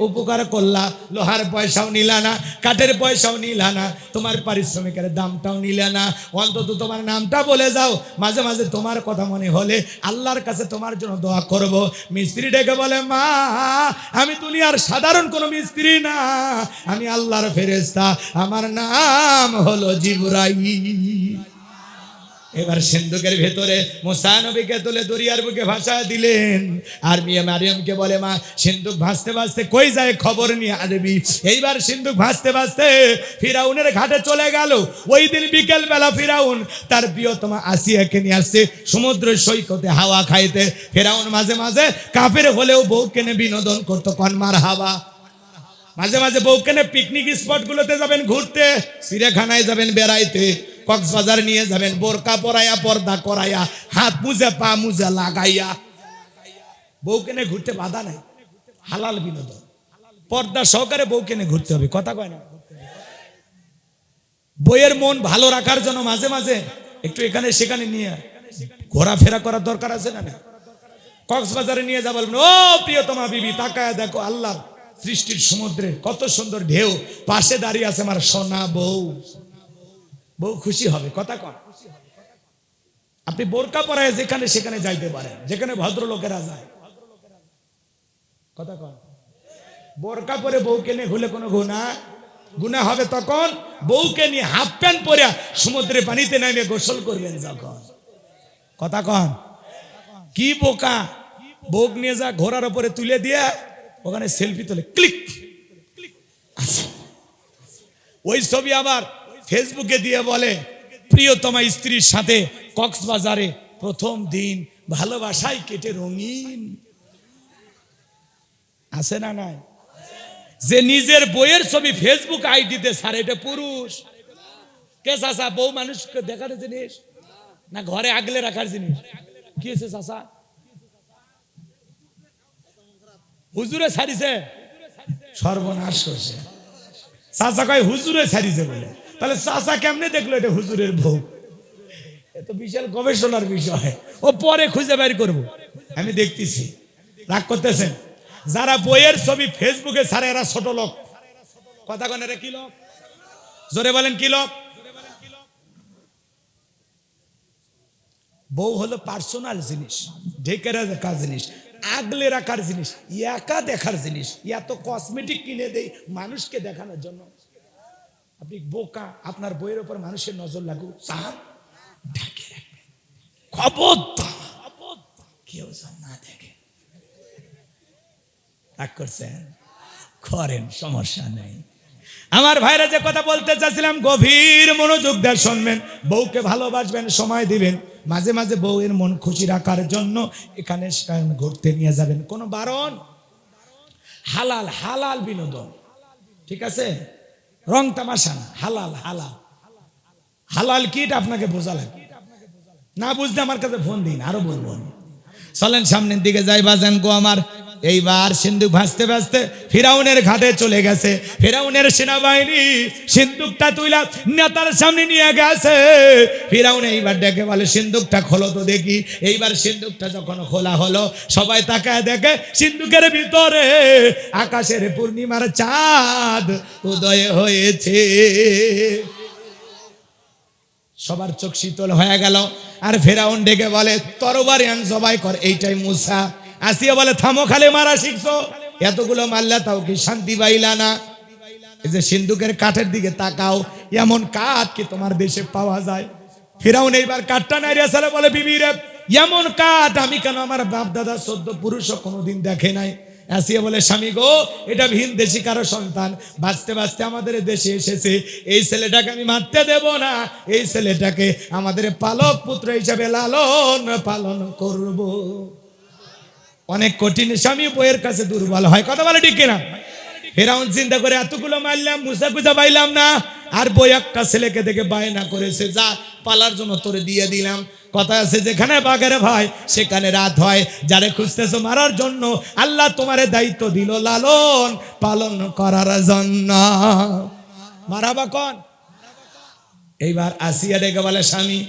উপকার করলা, লোহার পয়সাও নিলা না, কাঠের পয়সাও নিলা না, তোমার পারিশ্রমিকের দামটাও নিলে না, অন্তত তোমার নামটা বলে যাও, মাঝে মাঝে তোমার কথা মনে হলে আল্লাহর কাছে তোমার জন্য দোয়া করব। মিস্ত্রি ডেকে বলে, মা আমি দুনিয়ার সাধারণ কোনো মিস্ত্রি না, আমি আল্লাহর ফেরেশতা, আমার নাম হলো জিবরাইল। এবার সিন্ধুকের ভেতরে মুসা নবীকে তুলে দরিয়ার বুকে ভাসা দিলেন। আর মিয়া মারিয়ামকে বলে, মা সিন্ধুক ভাসতে ভাসতে কই যায় খবর নিয়ে আসবি। এইবার সিন্ধুক ভাসতে ভাসতে ফিরাউনের ঘাটে চলে গেল। ওই দিন বিকেল বেলা ফিরাউন তার প্রিয়তমা আসিয়াকে নিয়ে আসছে সমুদ্র সৈকতে হাওয়া খাইতে। ফিরাউন মাঝে মাঝে কাফের হলেও বউ কেনে বিনোদন করতো, কনমার হাওয়া। মাঝে মাঝে বউ কেনে পিকনিক স্পট গুলোতে যাবেন ঘুরতে, চিড়িয়াখানায় যাবেন বেড়াইতে, কক্সবাজার নিয়ে যাবেন বোরকা পরাইয়া, পর্দা করাইয়া, হাত মুজা পা মুজা লাগাইয়া। বউ কেনে ঘুরতে বাধা নাই, হালাল বিনোদন, পর্দা সহকারে বউ কেনে ঘুরতে হবে, কথা কয় না? বইয়ের মন ভালো রাখার জন্য মাঝে মাঝে একটু এখানে সেখানে নিয়ে ঘোরাফেরা করার দরকার আছে না? কক্সবাজারে নিয়ে যা বলবেন, ও প্রিয়তমা বিবি তাকায় দেখো, আল্লাহ সৃষ্টির সমুদ্রে কত সুন্দর ঢেউ, পাশে দাঁড়িয়ে আছে আমার সোনা বউ। বউ খুশি হবে, কথা কন। আপনি বোরকা পরায় যেখানে সেখানে যাইতে পারেন, যেখানে ভদ্রলোকেরা যায়, কথা কন। বোরকা পরে বউকে নিয়ে ঘুরলে কোনো গুনাহ হবে তখন। বউকে নিয়ে হাফ প্যান্ট পরে সমুদ্রে পানিতে নামে গোসল করবেন যখন, কথা কন। কি বোকা, বউক নিয়ে যা ঘোড়ার উপরে তুলে দিয়ে ওখানে সেলফি তোলে, ক্লিক। ওই ছবি আবার ফেসবুকে দিয়ে বলে প্রিয়তমা স্ত্রীর সাথে কক্সবাজারে প্রথম দিন, ভালোবাসায় কেটে রঙিন। আছে না নাই? যে নিজের বইয়ের ছবি ফেসবুক আইডিতে ছাড়ে, এটা পুরুষ? কে চাচা, বউ মানুষকে দেখার জিনিস না ঘরে আগলে রাখার জিনিস? কি হয়েছে চাচা? হুজুরে ছাড়িছে, সর্বনাশ করছে। চাচা কয় হুজুরে ছাড়িছে বলে, তাহলে চাচা কেমনে দেখলো এটা হুজুরের বউ? এত বিশাল গবেষণার বিষয়, ও পরে খুঁজে বের করবো, আমি দেখতেছি। রাগ করতেছেন? যারা বইয়ের ছবি ফেসবুকে ছাড়ে এরা ছোট লোক, কথা কন। এরা কি লোক? জোরে বলেন কি লোক? বউ হলো পার্সোনাল জিনিস, ঢেকে রাখার জিনিস, আগলে রাখার জিনিস, একা দেখার জিনিস। এত কসমেটিক কিনে দেই মানুষকে দেখানোর জন্য। আপনি বোকা, আপনার বইয়ের উপর মানুষের নজর লাগুক, চান ঢেকে রাখবেন, খবরদার কেউ যেন না দেখে। রাগ করছেন? করেন, সমস্যা নেই। আমার ভাইরা যে কথা বলতে চাচ্ছিলাম, গভীর মনোযোগ দিয়ে শুনবেন। বউকে ভালোবাসবেন, সময় দিবেন, মাঝে মাঝে বউয়ের মন খুশি রাখার জন্য এখানে সেখানে ঘুরতে নিয়ে যাবেন। কোনো বারণ, হালাল হালাল বিনোদন, ঠিক আছে? রং তামাশা না, হালাল হালাল। হালাল কি এটা আপনাকে বোঝা লাগবে, না বুঝলে আমার কাছে ফোন দিন, আরো বলবো। চলেন সামনের দিকে যাই বাজান গো আমার। এইবার সিন্ধুক ভাসতে ভাসতে ফিরাউনের ঘাটে চলে গেছে। ফিরাউনের সেনাবাহিনী সিন্ধুকটা তুইলা নেতার সামনে নিয়ে গেছে। ফিরাউন এইবার ডেকে বলে সিন্ধুকটা খোলো তো দেখি। এইবার সিন্ধুকটা যখন খোলা হলো, সবাই তাকায় দেখে সিন্ধুকের ভিতরে আকাশের পূর্ণিমার চাঁদ উদয় হয়েছে। সবার চোখ শীতল হয়ে গেল। আর ফেরাউন ডেকে বলে তরবারি আন, জবাই কর। এইটাই মুসা। আসিয়া বলে থামো, খালি মারা শিখছো, এতগুলো মারলা তাও কি শান্তি পাইলা না? এই যে সিন্ধুকের কাঠের দিকে তাকাও, এমন কাঠ কি তোমার দেশে পাওয়া যায়? ফিরাউন এইবার কাঠটা নাইরা সালে বলে বিবি রে, এমন কাঠ আমি কেন আমার বাপ দাদা 14 পুরুষও কোনোদিন দেখে নাই। আসিয়া বলে স্বামী গো, এটা ভিন দেশি কারো সন্তান, বাঁচতে বাঁচতে আমাদের দেশে এসেছে। এই ছেলেটাকে আমি মারতে দেব না, এই ছেলেটাকে আমাদের পালক পুত্র হিসাবে লালন পালন করব। অনেক কঠিন স্বামী বইয়ের কাছে দুর্বল হয়, কথা বলে ঠিক কিনা? ফিরাউন চিন্তা করে এতগুলো মারলাম, মুসা খুঁজে পাইলাম না, আর বই একটা ছেলেকে দেখে বায়না করেছে, যা পালার জন্য তোরে দিয়ে দিলাম। কথা আছে যেখানে বাঘের ভয় সেখানে রাত হয়। যারে খুঁজতেছো মারার জন্য আল্লাহ তোমারে দায়িত্ব দিল লালন পালন করার জন্য। মারাবা কোন? এইবার আসিয়া ডেকে বলে স্বামী,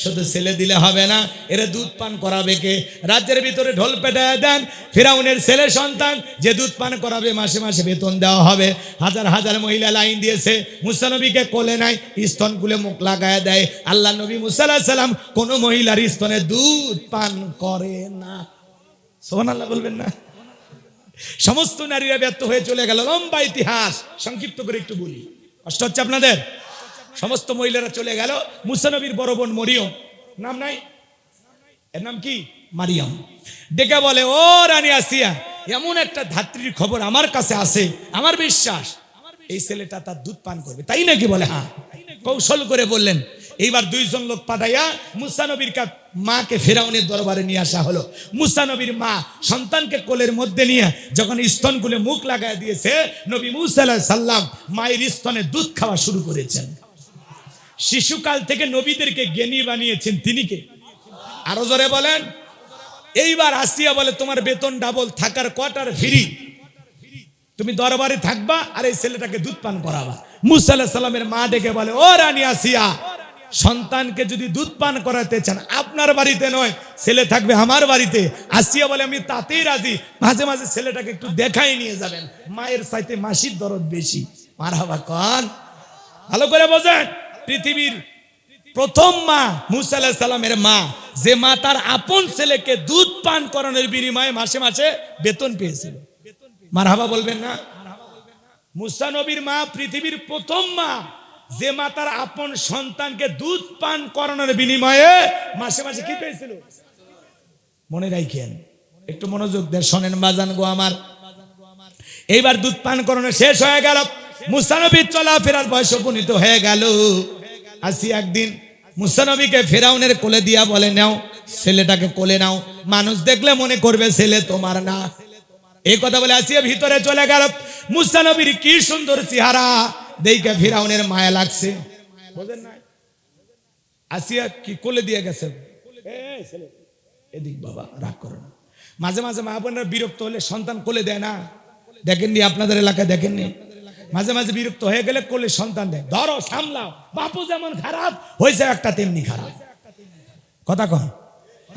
শুধু ছেলে দিলে হবে না, এরা দুধ পান করাবে কে? রাজ্যের ভিতরে ঢোল পেটায় দেন, ফিরাউনের ছেলে সন্তান যে দুধ পান করাবে মাসে মাসে বেতন দেওয়া হবে। হাজার হাজার মহিলা লাইন দিয়েছে, মুসা নবীকে কোলে নাই, স্তন কুলে মুখ লাগায় দেয়। আল্লাহ নবী মুসা আলাইহিস সালাম কোন মহিলার স্তনে দুধ পান করে না। সুবহানাল্লাহ বলবেন না? সমস্ত নারীরা ব্যর্থ হয়ে চলে গেল। লম্বা ইতিহাস, সংক্ষিপ্ত করে একটু বলি, কষ্ট হচ্ছে আপনাদের। সমস্ত মহিলারা চলে গেল। মুসা নবীর বড় বোন মরিয়ম, নাম নাই, এর নাম কি? মারিয়াম। ডেকে বলে ও রানী আসিয়া, এমন একটা ধাত্রীর খবর আমার কাছে আছে, আমার বিশ্বাস এই ছেলেটা তার দুধ পান করবে। তাই নাকি? বলে হ্যাঁ। কৌশল করে বললেন। এইবার 2 জন লোক পাঠাইয়া মুসা নবীর মাকে ফিরাউনের দরবারে নিয়ে আসা হলো। মুসা নবীর মা সন্তানকে কোলের মধ্যে নিয়ে যখন স্তনগুলো মুখ লাগায় দিয়েছে, নবী মুসা আলাইহিস সালাম মায়ের স্তনে দুধ খাওয়া শুরু করেছেন। শিশুকাল থেকে নবীদেরকে জ্ঞানী বানিয়েছেন তিনি কে? আরো জোরে বলেন। এইবার আসিয়া বলে তোমার বেতন ডাবল, থাকার কোয়ার্টার ফ্রি, তুমি দরবারে থাকবা আর এই ছেলেটাকে দুধ পান করাবা। মুসা আলাইহিস সালামের মা ডেকে বলে ও রানী আসিয়া, সন্তানকে যদি দুধ পান করাতে চান, আপনার বাড়িতে নয়, ছেলে থাকবে আমার বাড়িতে। আসিয়া বলে আমি তাতেই রাজি, মাঝে মাঝে ছেলেটাকে একটু দেখাই নিয়ে যাবেন, মায়ের চাইতে মাসির দরদ বেশি। মারহাবা কন, ভালো করে বোঝেন। পৃথিবীর প্রথম মা মুসা আলাইহিস সালামের মা, যে মা তার আপন ছেলেকে দুধ পান করানোর বিনিময়ে মাসে মাসে বেতন পেয়েছিল। মারহাবা বলবেন না? মুসা নবীর মা পৃথিবীর প্রথম মা, যে মা তার আপন সন্তানকে দুধ পান করানোর বিনিময়ে মাসে মাসে কি পেয়েছিল? মনে রাখেন, একটু মনোযোগ দিয়ে শোনেন বাজান গো আমার। এইবার দুধ পান করানো শেষ হয়ে গেল, মুসা নবীর চলাফেরার বয়স উপনীত হয়ে গেল। আসি একদিন মুসা নবীকে ফেরাউনের কোলে দিয়া বলে, নাও ছেলেটাকে কোলে নাও, মানুষ দেখলে মনে করবে ছেলে তোমার না। এই কথা বলে আসিয়া ভিতরে চলে গেল। মুসা নবীর কি সুন্দর চেহারা দেখে ফিরাউনের মায়া লাগছে, বুঝেন না? আসিয়া কি কোলে দিয়ে গেছে, এদিক বাবা রাগ করো না। মাঝে মাঝে মা বোনেরা বিরক্ত হলে সন্তান কোলে দেয় না, দেখেননি আপনাদের এলাকায়? দেখেননি? মাঝে মাঝে বিরক্ত হয়ে গেলে কোলে সন্তান দেয়। ধরো সামলাও, বাপু যেমন খারাপ হয়েছে একটা তেমনি খারাপ। কথা কন,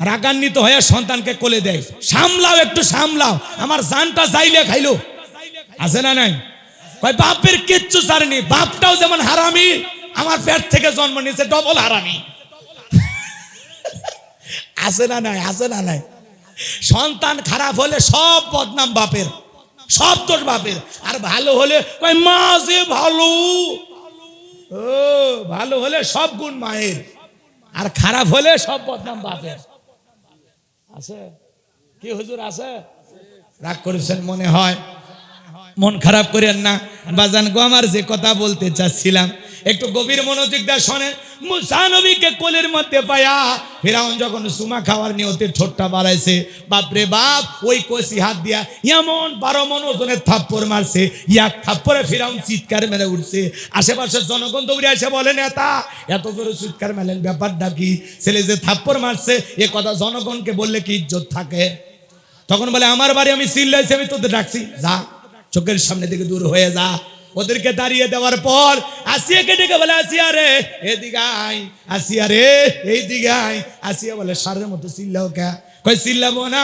রাগান্বিত হয়ে সন্তানকে কোলে দেয়, সামলাও একটু সামলাও, আমার জানটা যাইলে খাইলো। আছে না নাই? কয় বাপের কিচ্ছু ছাড়েনি, বাপটাও যেমন হারামি, আমার পেট থেকে জন্ম নিয়েছে ডবল হারামি। আছে না নাই? আছে না নাই? সন্তান খারাপ হলে সব বদনাম বাপের, সব দোষ বাপের। আর ভালো হলে কয় মা যে ভালো, ও ভালো হলে সব গুণ মায়ের, আর খারাপ হলে সব বদনাম বাপের। আছে কি হুজুর? আছে? রাগ করেছেন মনে হয়, মন খারাপ করেন না বাজান গো আমার। যে কথা বলতে চাচ্ছিলাম একটু গভীর মনোযোগ দিয়ে শোনেন। মুসা নবীকে কোলের মধ্যে পায়া ফিরাউন যখন সুমা খাওয়ার নিয়তে ঠোঁটটা বাড়াইছে, বাপরে বাপ ওই কষি হাত দিয়া এমন 12 মণ ওজনের থাপ্পড় মারছে, এক থাপ্পড়ে ফিরাউন চিৎকার মেরে উঠছে। আশেপাশের জনগণ দৌড়ে এসে বলে, নেতা এত জোরে চিৎকার মেলেন, ব্যাপারটা কি? ছেলে যে থাপ্পড় মারছে এ কথা জনগণকে বললে কি ইজ্জত থাকে? তখন বলে, আমার বাড়ি আমি চিল্লাইছি, আমি তোদের ডাকছি, যা চোখের সামনে থেকে দূর হয়ে যা। ওদেরকে দাঁড়িয়ে দেওয়ার পর আসিয়াকে ডেকে বলে, আসিয়া রে এদিকে আয়, আসিয়া রে এইদিকে আয়। আসিয়া বলে, সারের মতো চিল্লাও কে? কই চিল্লাবো না,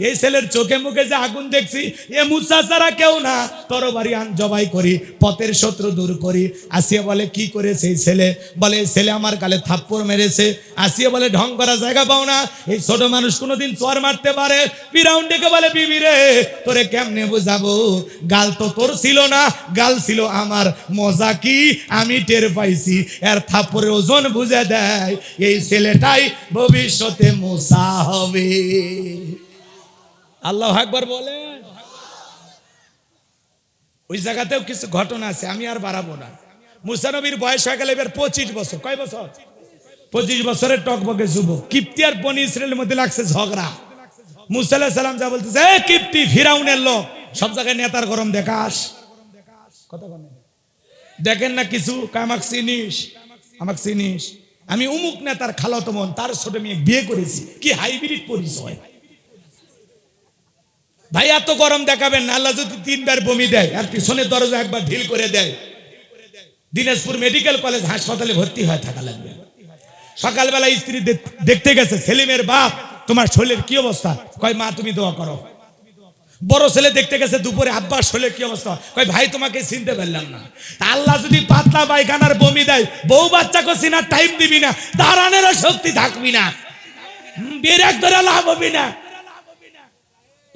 এই ছেলের চোখে মুখে যে আগুন দেখছি, এ মুসা ছাড়া কেউ না, তরবারি আন জবাই করি, পথের শত্রু দূর করি। আসিয়া বলে, কি করেছে এই ছেলে? বলে, এই ছেলে আমার গালে থাপ্পড় মেরেছে। আসিয়া বলে, ঢং করা জায়গা পাও না, এই ছোট মানুষ কোনোদিন চর মারতে পারে? ফিরাউন ডেকে বলে, বিবি রে তোরে কেমনে বুঝাবো, গাল তো তোর ছিল না, গাল ছিল আমার। মজা কি আমি টের পাইছি, এর থাপ্পড়ের ওজন বুঝে দেয় এই ছেলেটাই ভবিষ্যতে মুসা হবে। আল্লাহু আকবার বলেন। ওই জায়গাতেও কিছু ঘটনা আছে, আমি আর বাড়াবো না। মুসা নবীর বয়স হয়ে গেল এবার 25 বছর। কয় বছর? 25 বছরের টকবকে যুবক। কিপ্তি আর বনি ইসরায়েলের মধ্যে লাগছে ঝগড়া। মুসা আলাইহিস সালাম যা বলতেছে, এ কিপ্তি ফিরাউনের লোক, সব জায়গায় নেতার গরম দেখাস, কথা বলেন দেখেন না কিছু, আমাকে চিনিস, আমাকে চিনিস, আমি উমুক নেতার খালাতো বোন, তার ছোট মেয়ে বিয়ে করেছি, কি হাইব্রিড পরিচয়। ভাই এত গরম দেখাবেন না, আল্লাহ যদি 3 বার বমি দেয় আর পিছনের দরজা একবার ঢিল করে দেয়, দিনাজপুর মেডিকেল কলেজ হাসপাতালে ভর্তি হয়ে থাকা লাগবে। সকালবেলা স্ত্রী দেখতে গেছে, সেলিমের বাপ তোমার শরীরের কি অবস্থা? কয় মা তুমি দোয়া করো। বড় ছেলে দেখতে গেছে দুপুরে, আব্বার শরীরের কি অবস্থা? কয় ভাই তোমাকে চিনতে পারলাম না। আল্লাহ যদি পাতলা পায়খানার বমি দেয়, বউ বাচ্চাকে চিনার টাইম দিবি না, দাঁড়ানোর শক্তি থাকবি না, বেরেক ধরে লাভ হবি না।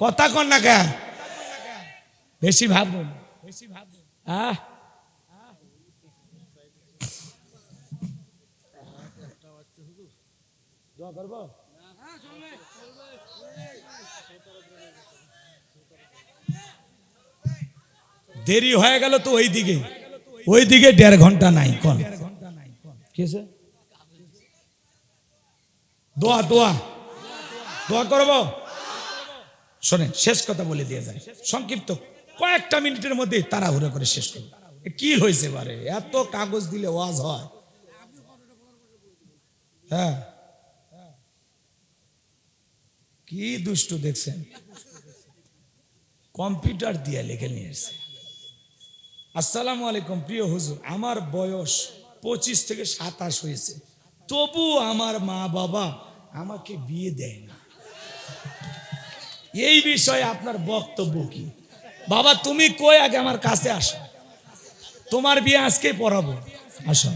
কথা কন না কে? বেশি ভাবুন, বেশি ভাবুন। দেরি হয়ে গেল তো ওইদিকে, ওইদিকে 1.5 ঘন্টা নাই। কোন দোয়া দোয়া দোয়া করবো। শোনেন, শেষ কথা বলে দিয়ে যায়, সংক্ষিপ্ত কয়েকটা মিনিটের মধ্যে তাড়াহুড়ো করে শেষ করব। কি হয়েছে বারে, এত কাগজ দিলে ওয়াজ হয়? হ্যাঁ, কি দুষ্টু দেখছেন, কম্পিউটার দিয়ে লিখে নিয়ে এসছে। আসসালামু আলাইকুম প্রিয় হুজুর, আমার বয়স 25 থেকে 27 হয়েছে, তবু আমার মা বাবা আমাকে বিয়ে দেয় না। এই বিষয়ে আপনার বক্তব্য কি? বাবা তুমি কই, আগে আমার কাছে আসো, তোমার বিয়ে আজকেই পড়াবো, আসো।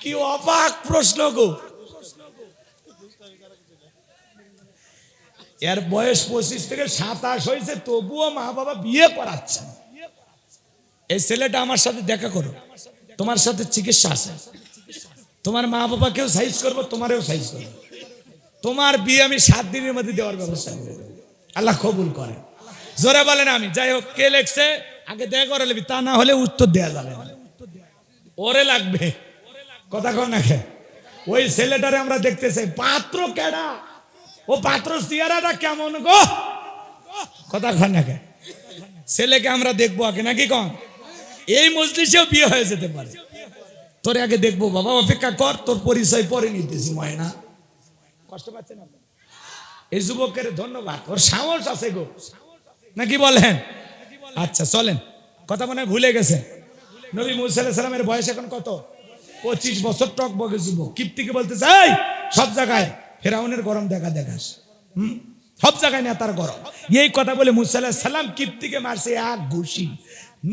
কি অবাক প্রশ্ন গো। এর বয়স 25 থেকে 27 হয়েছে, তবুও মা বাবা বিয়ে করাচ্ছে। এই ছেলেটা আমার সাথে দেখা করো, তোমার সাথে চিকিৎসা আছে, তোমার মা বাবাকেও সাইজ করবো, তোমারও সাইজ করবো, তোমার বিয়ে আমি 7 দিনের মধ্যে দেওয়ার ব্যবস্থা করে দেবো, আল্লাহ কবুল করে। জোরে বলেন আমি। যাই হোক, কে লেখছে আগে দেখা করে নেবি, তা না হলে উত্তর দেওয়া যাবে না। ওরে লাগবে কথা কর না খে। ওই ছেলেটারে আমরা দেখতে চাই। পাত্র কেডা? ও পাত্র চেহারাটা কেমন গো? কথা কর না খে। ছেলেকে আমরা দেখবো আগে নাকি কম? এই মজলিসেও বিয়ে হয়ে যেতে পারে। তোরে আগে দেখবো বাবা, অপেক্ষা কর, তোর পরিচয় পরে নিতেছি। ময়না কষ্ট পাচ্ছেন আপনি? এই যুবকের ধন্যবাদ, ওর সাহস আছে গো, নাকি বলেন? আচ্ছা চলেন, কথা মনে হয় ভুলে গেছে। নবী মুসা আলাইহিস সালামের বয়স এখন কত? 25 বছর। টকবগে যুবক কিপ্তিকে বলতে চাই, সব জায়গায় ফেরাউনের গরম দেখা দেখাস, সব জায়গায় নেতার গরম। এই কথা বলে মুসা আলাইহিস সালাম কিপ্তিকে মারছে এক ঘুষি।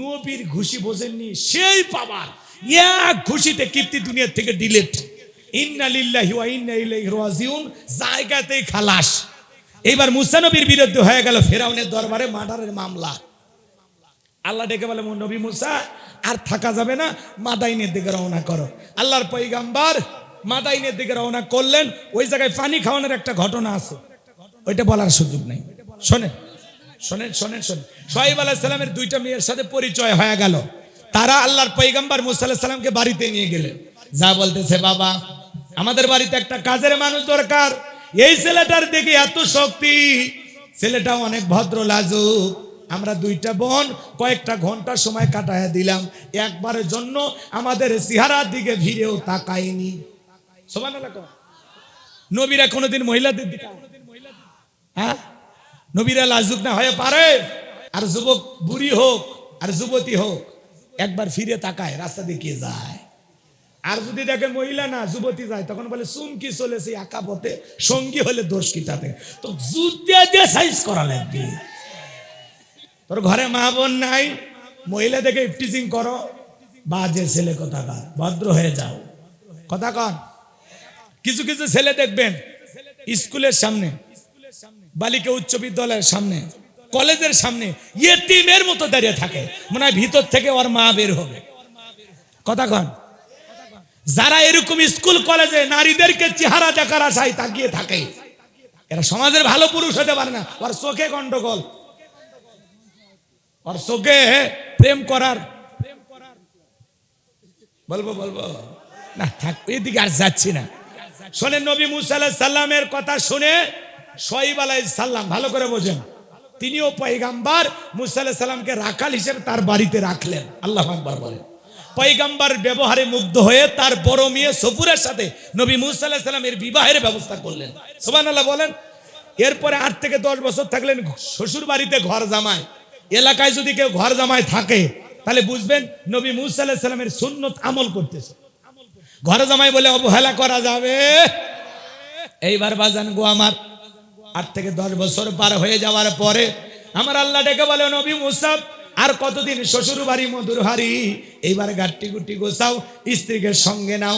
নবীর ঘুষি বোঝেননি, সেই পাওয়ার। এক ঘুষিতে কিপ্তি দুনিয়া থেকে ডিলিট। ইন্না লিল্লাহি ওয়া ইন্না ইলাইহি রাজিউন, জায়গাতেই খালাস। এইবার মুসা নবীর বিরুদ্ধে হয়ে গেল ফেরাউনের দরবারে মার্ডারের মামলা। আল্লাহ ডেকে বলে, নবী মুসা আর থাকা যাবে না, মাদাইনের দিকে রওনা করো। আল্লাহর পয়গাম্বার মাদাইনের দিকে রওনা করলেন। ওই জায়গায় পানি খাওয়ানোর একটা ঘটনা আছে, ওইটা বলার সুযোগ নেই। শোনেন শোনেন শোনেন শোনেন। শুআয়ব আলাইহিস সালামের 2টা মেয়ের সাথে পরিচয় হয়ে গেল। তারা আল্লাহর পয়গাম্বার মুসা আলাইহিস সালামকে বাড়িতে নিয়ে গেলেন। যা বলতেছে, বাবা আমাদের বাড়িতে একটা কাজের মানুষ দরকার। এই ছেলেটার দিকে এত শক্তি, ছেলেটা অনেক ভদ্র লাজুক। আমরা 2টা বোন কয়েকটা ঘন্টা সময় কাটায় দিলাম, একবারের জন্য আমাদের চেহারার দিকে ভিড়েও তাকায়নি। সুবহানাল্লাহ। নবীরা কোনোদিন মহিলাদের দিকে, হ্যাঁ, নবীরা লাজুক না হয়ে পারে? আর যুবক বুড়ি হোক আর যুবতী হোক, একবার ফিরে তাকায়, রাস্তা দেখিয়ে যায়। আর যদি দেখে মহিলা না যুবতী যায়, তখন বলে চুমকি চলেছে একা পথে, সঙ্গী হলে দোষ কি তাতে? তো জুতিয়া দিয়ে সাইজ করা লাগবে। তোর ঘরে মা বোন নাই, মহিলা দেখে ইফটিজিং করো, বাজে ছেলে কোথাকার, ভদ্র হয়ে যাও। কথা কন। কিছু কিছু ছেলে দেখবেন স্কুলের সামনে, বালিকা উচ্চ বিদ্যালয়ের সামনে, কলেজের সামনে ইয়েতিমের মতো দাঁড়িয়ে থাকে, মনে হয় ভিতর থেকে ওর মা বের হবে। কথা কন। যারা এরকম স্কুল কলেজে নারীদেরকে চেহারা দেখার আশায় তাকিয়ে থাকে, এরা সমাজের ভালো পুরুষ হতে পারে না। ওর চোখে গন্ডগোল, ওর চোখে প্রেম করার, বলবো না থাক, এদিকে আর যাচ্ছি না। শোনেন, নবী মুসা আলাইহিস সালামের কথা শুনে শুআয়ব আলাইহিস সালাম, ভালো করে বোঝেন, তিনিও পয়গাম্বার। মুসা আলাইহিস সালামকে রাখাল হিসেবে তার বাড়িতে রাখলেন। আল্লাহু আকবার বলেন। পয়গাম্বার ব্যবহারে মুগ্ধ হয়ে তার বড় মেয়ে সফুরের সাথে নবী মুসা আলাইহিস সালামের বিবাহের ব্যবস্থা করলেন। সুবহানাল্লাহ বলেন। এরপরে 8 থেকে 10 বছর থাকলেন শ্বশুর বাড়িতে ঘর জামাই। এলাকায় যদি কেউ ঘর জামাই থাকে, তাহলে বুঝবেন নবী মুসা আলাইহিস সালামের সুন্নত আমল করতেছে। ঘর জামাই বলে অবহেলা করা যাবে? এইবার বাজান গো আমার, 8 থেকে 10 বছর পার হয়ে যাওয়ার পরে আমার আল্লাহ ডেকে বলে, নবী মুসা আর কতদিন শ্বশুর বাড়ি মধুর হারি, এইবার গাট্টি গুটি গোছাও, স্ত্রীকে সঙ্গে নাও,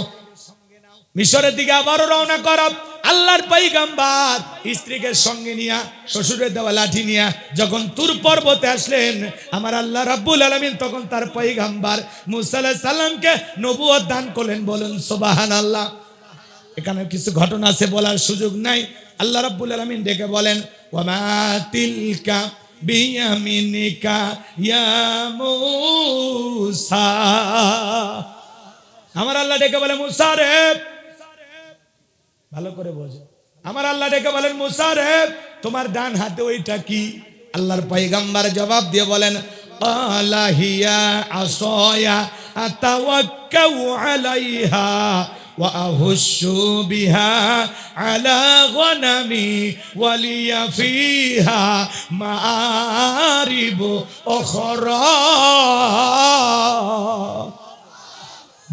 মিশরের দিকে আবারও রওনা করো। আল্লাহর পয়গাম্বার স্ত্রীকে সঙ্গে নিয়া, শ্বশুরের দেওয়া লাঠি নিয়া যখন তুর পর্বতে আসলেন, আমার আল্লাহ রাব্বুল আলামিন তখন তার পয়গাম্বার মুসা আলাইহিস সালামকে নবুয়ত দান করলেন। বলেন সুবহানাল্লাহ। এখানে কিছু ঘটনা আছে, বলার সুযোগ নাই। আল্লাহ রাব্বুল আলামিন ডেকে বলেন, ওয়া মা তিলকা বিয়ামিনিকা ইয়া মুসা। আমার আল্লাহ ডেকে বলে, মুসা রে, ভালো করে বোঝো, আমার আল্লাহ ডেকে বলেন, মুসা রে, তোমার ডান হাতে ওইটা কি? আল্লাহর পয়গাম্বার জবাব দিয়ে বলেন, আলা হিয়া আসায়া আতাওয়াক্কাউ আলাইহা ওয়া আহুশু বিহা আলা গনামি ওয়ালিয়া ফিহা মাআরিবু উখরা।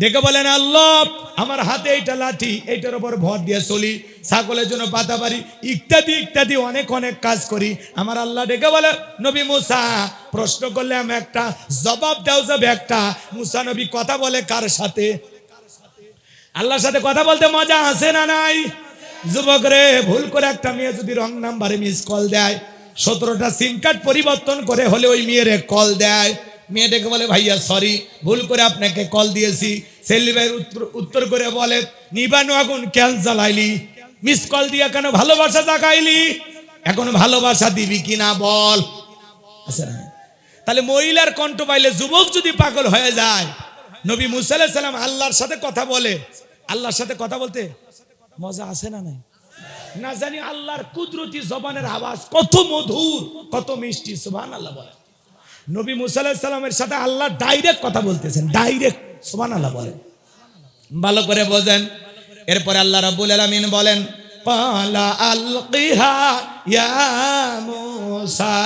ডেকে বলেন আল্লাহ আমার হাতে এইটা লাঠি, এইটার উপর ভর দিয়ে চলি, ছাগলের জন্য পাতা পারি, ইত্যাদি ইত্যাদি অনেক অনেক কাজ করি। আমার আল্লাহ ডেকে বলে নবী মুসা প্রশ্ন করলে আমি একটা জবাব দাও যাবে একটা। মুসা নবী কথা বলে কার সাথে? আল্লাহর সাথে কথা বলতে মজা আছে না নাই? যুবক রে, ভুল করে একটা মেয়ে যদি রং নাম্বারে মিস কল দেয়, 17টা সিম কার্ড পরিবর্তন করে হলে ওই মেয়েরে কল দেয়, মেয়েটাকে বলে ভাইয়া সরি ভুল করে আপনাকে কল দিয়েছি। সেলিম ভাই উত্তর করে বলে নিবানু আগুন কেন জ্বালাইলি, মিস কল দিয়া কেন ভালোবাসা জাগাইলি, এখন ভালোবাসা দিবি কিনা বল। আচ্ছা না, তাহলে মহিলার কণ্ঠ পাইলে যুবক যদি পাগল হয়ে যায়, নবী মুসা আলাইহিস সালাম আল্লাহর সাথে কথা বলে, আল্লাহর সাথে কথা বলতে মজা আছে না নাই? না জানি আল্লাহর কুদরতি জবানের আওয়াজ কত মধুর, কত মিষ্টি, সুবহানাল্লাহ বলে। নবী মুসা আলাইহিস সালামের সাথে আল্লাহ ডাইরেক্ট কথা বলতেছেন, ডাইরেক্ট, সুবহানাল্লাহ বলেন, ভালো করে বোঝেন। এরপরে আল্লাহ রাব্বুল আলামিন বলেন ক্বালা আলকিহা ইয়া মুসা,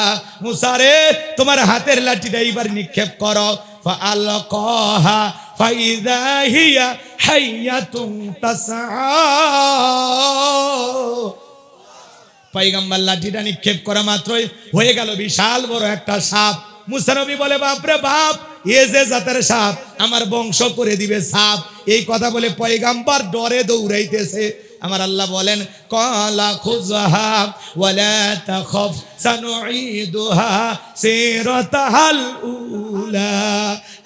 মুসা রে তোমার হাতের লাঠিটা এইবার নিক্ষেপ করো। ফাআলকাহা ফাইযা হিয়া হাইয়াতুন তাসআ, পয়গম্বর লাঠিটা নিক্ষেপ করা মাত্রই হয়ে গেল বিশাল বড় একটা সাপ। মুসা নবী বলে বাপরে বাপ, এ যে জাতের সাপ, আমার বংশ করে দিবে সাপ। এই কথা বলে পয়গম্বর ডরে দৌড়াইতেছে। আমার আল্লাহ বলেন ক্বালা খুযহা ওয়ালা তাখাফ সানুঈদুহা সিরাতাহাল উলা।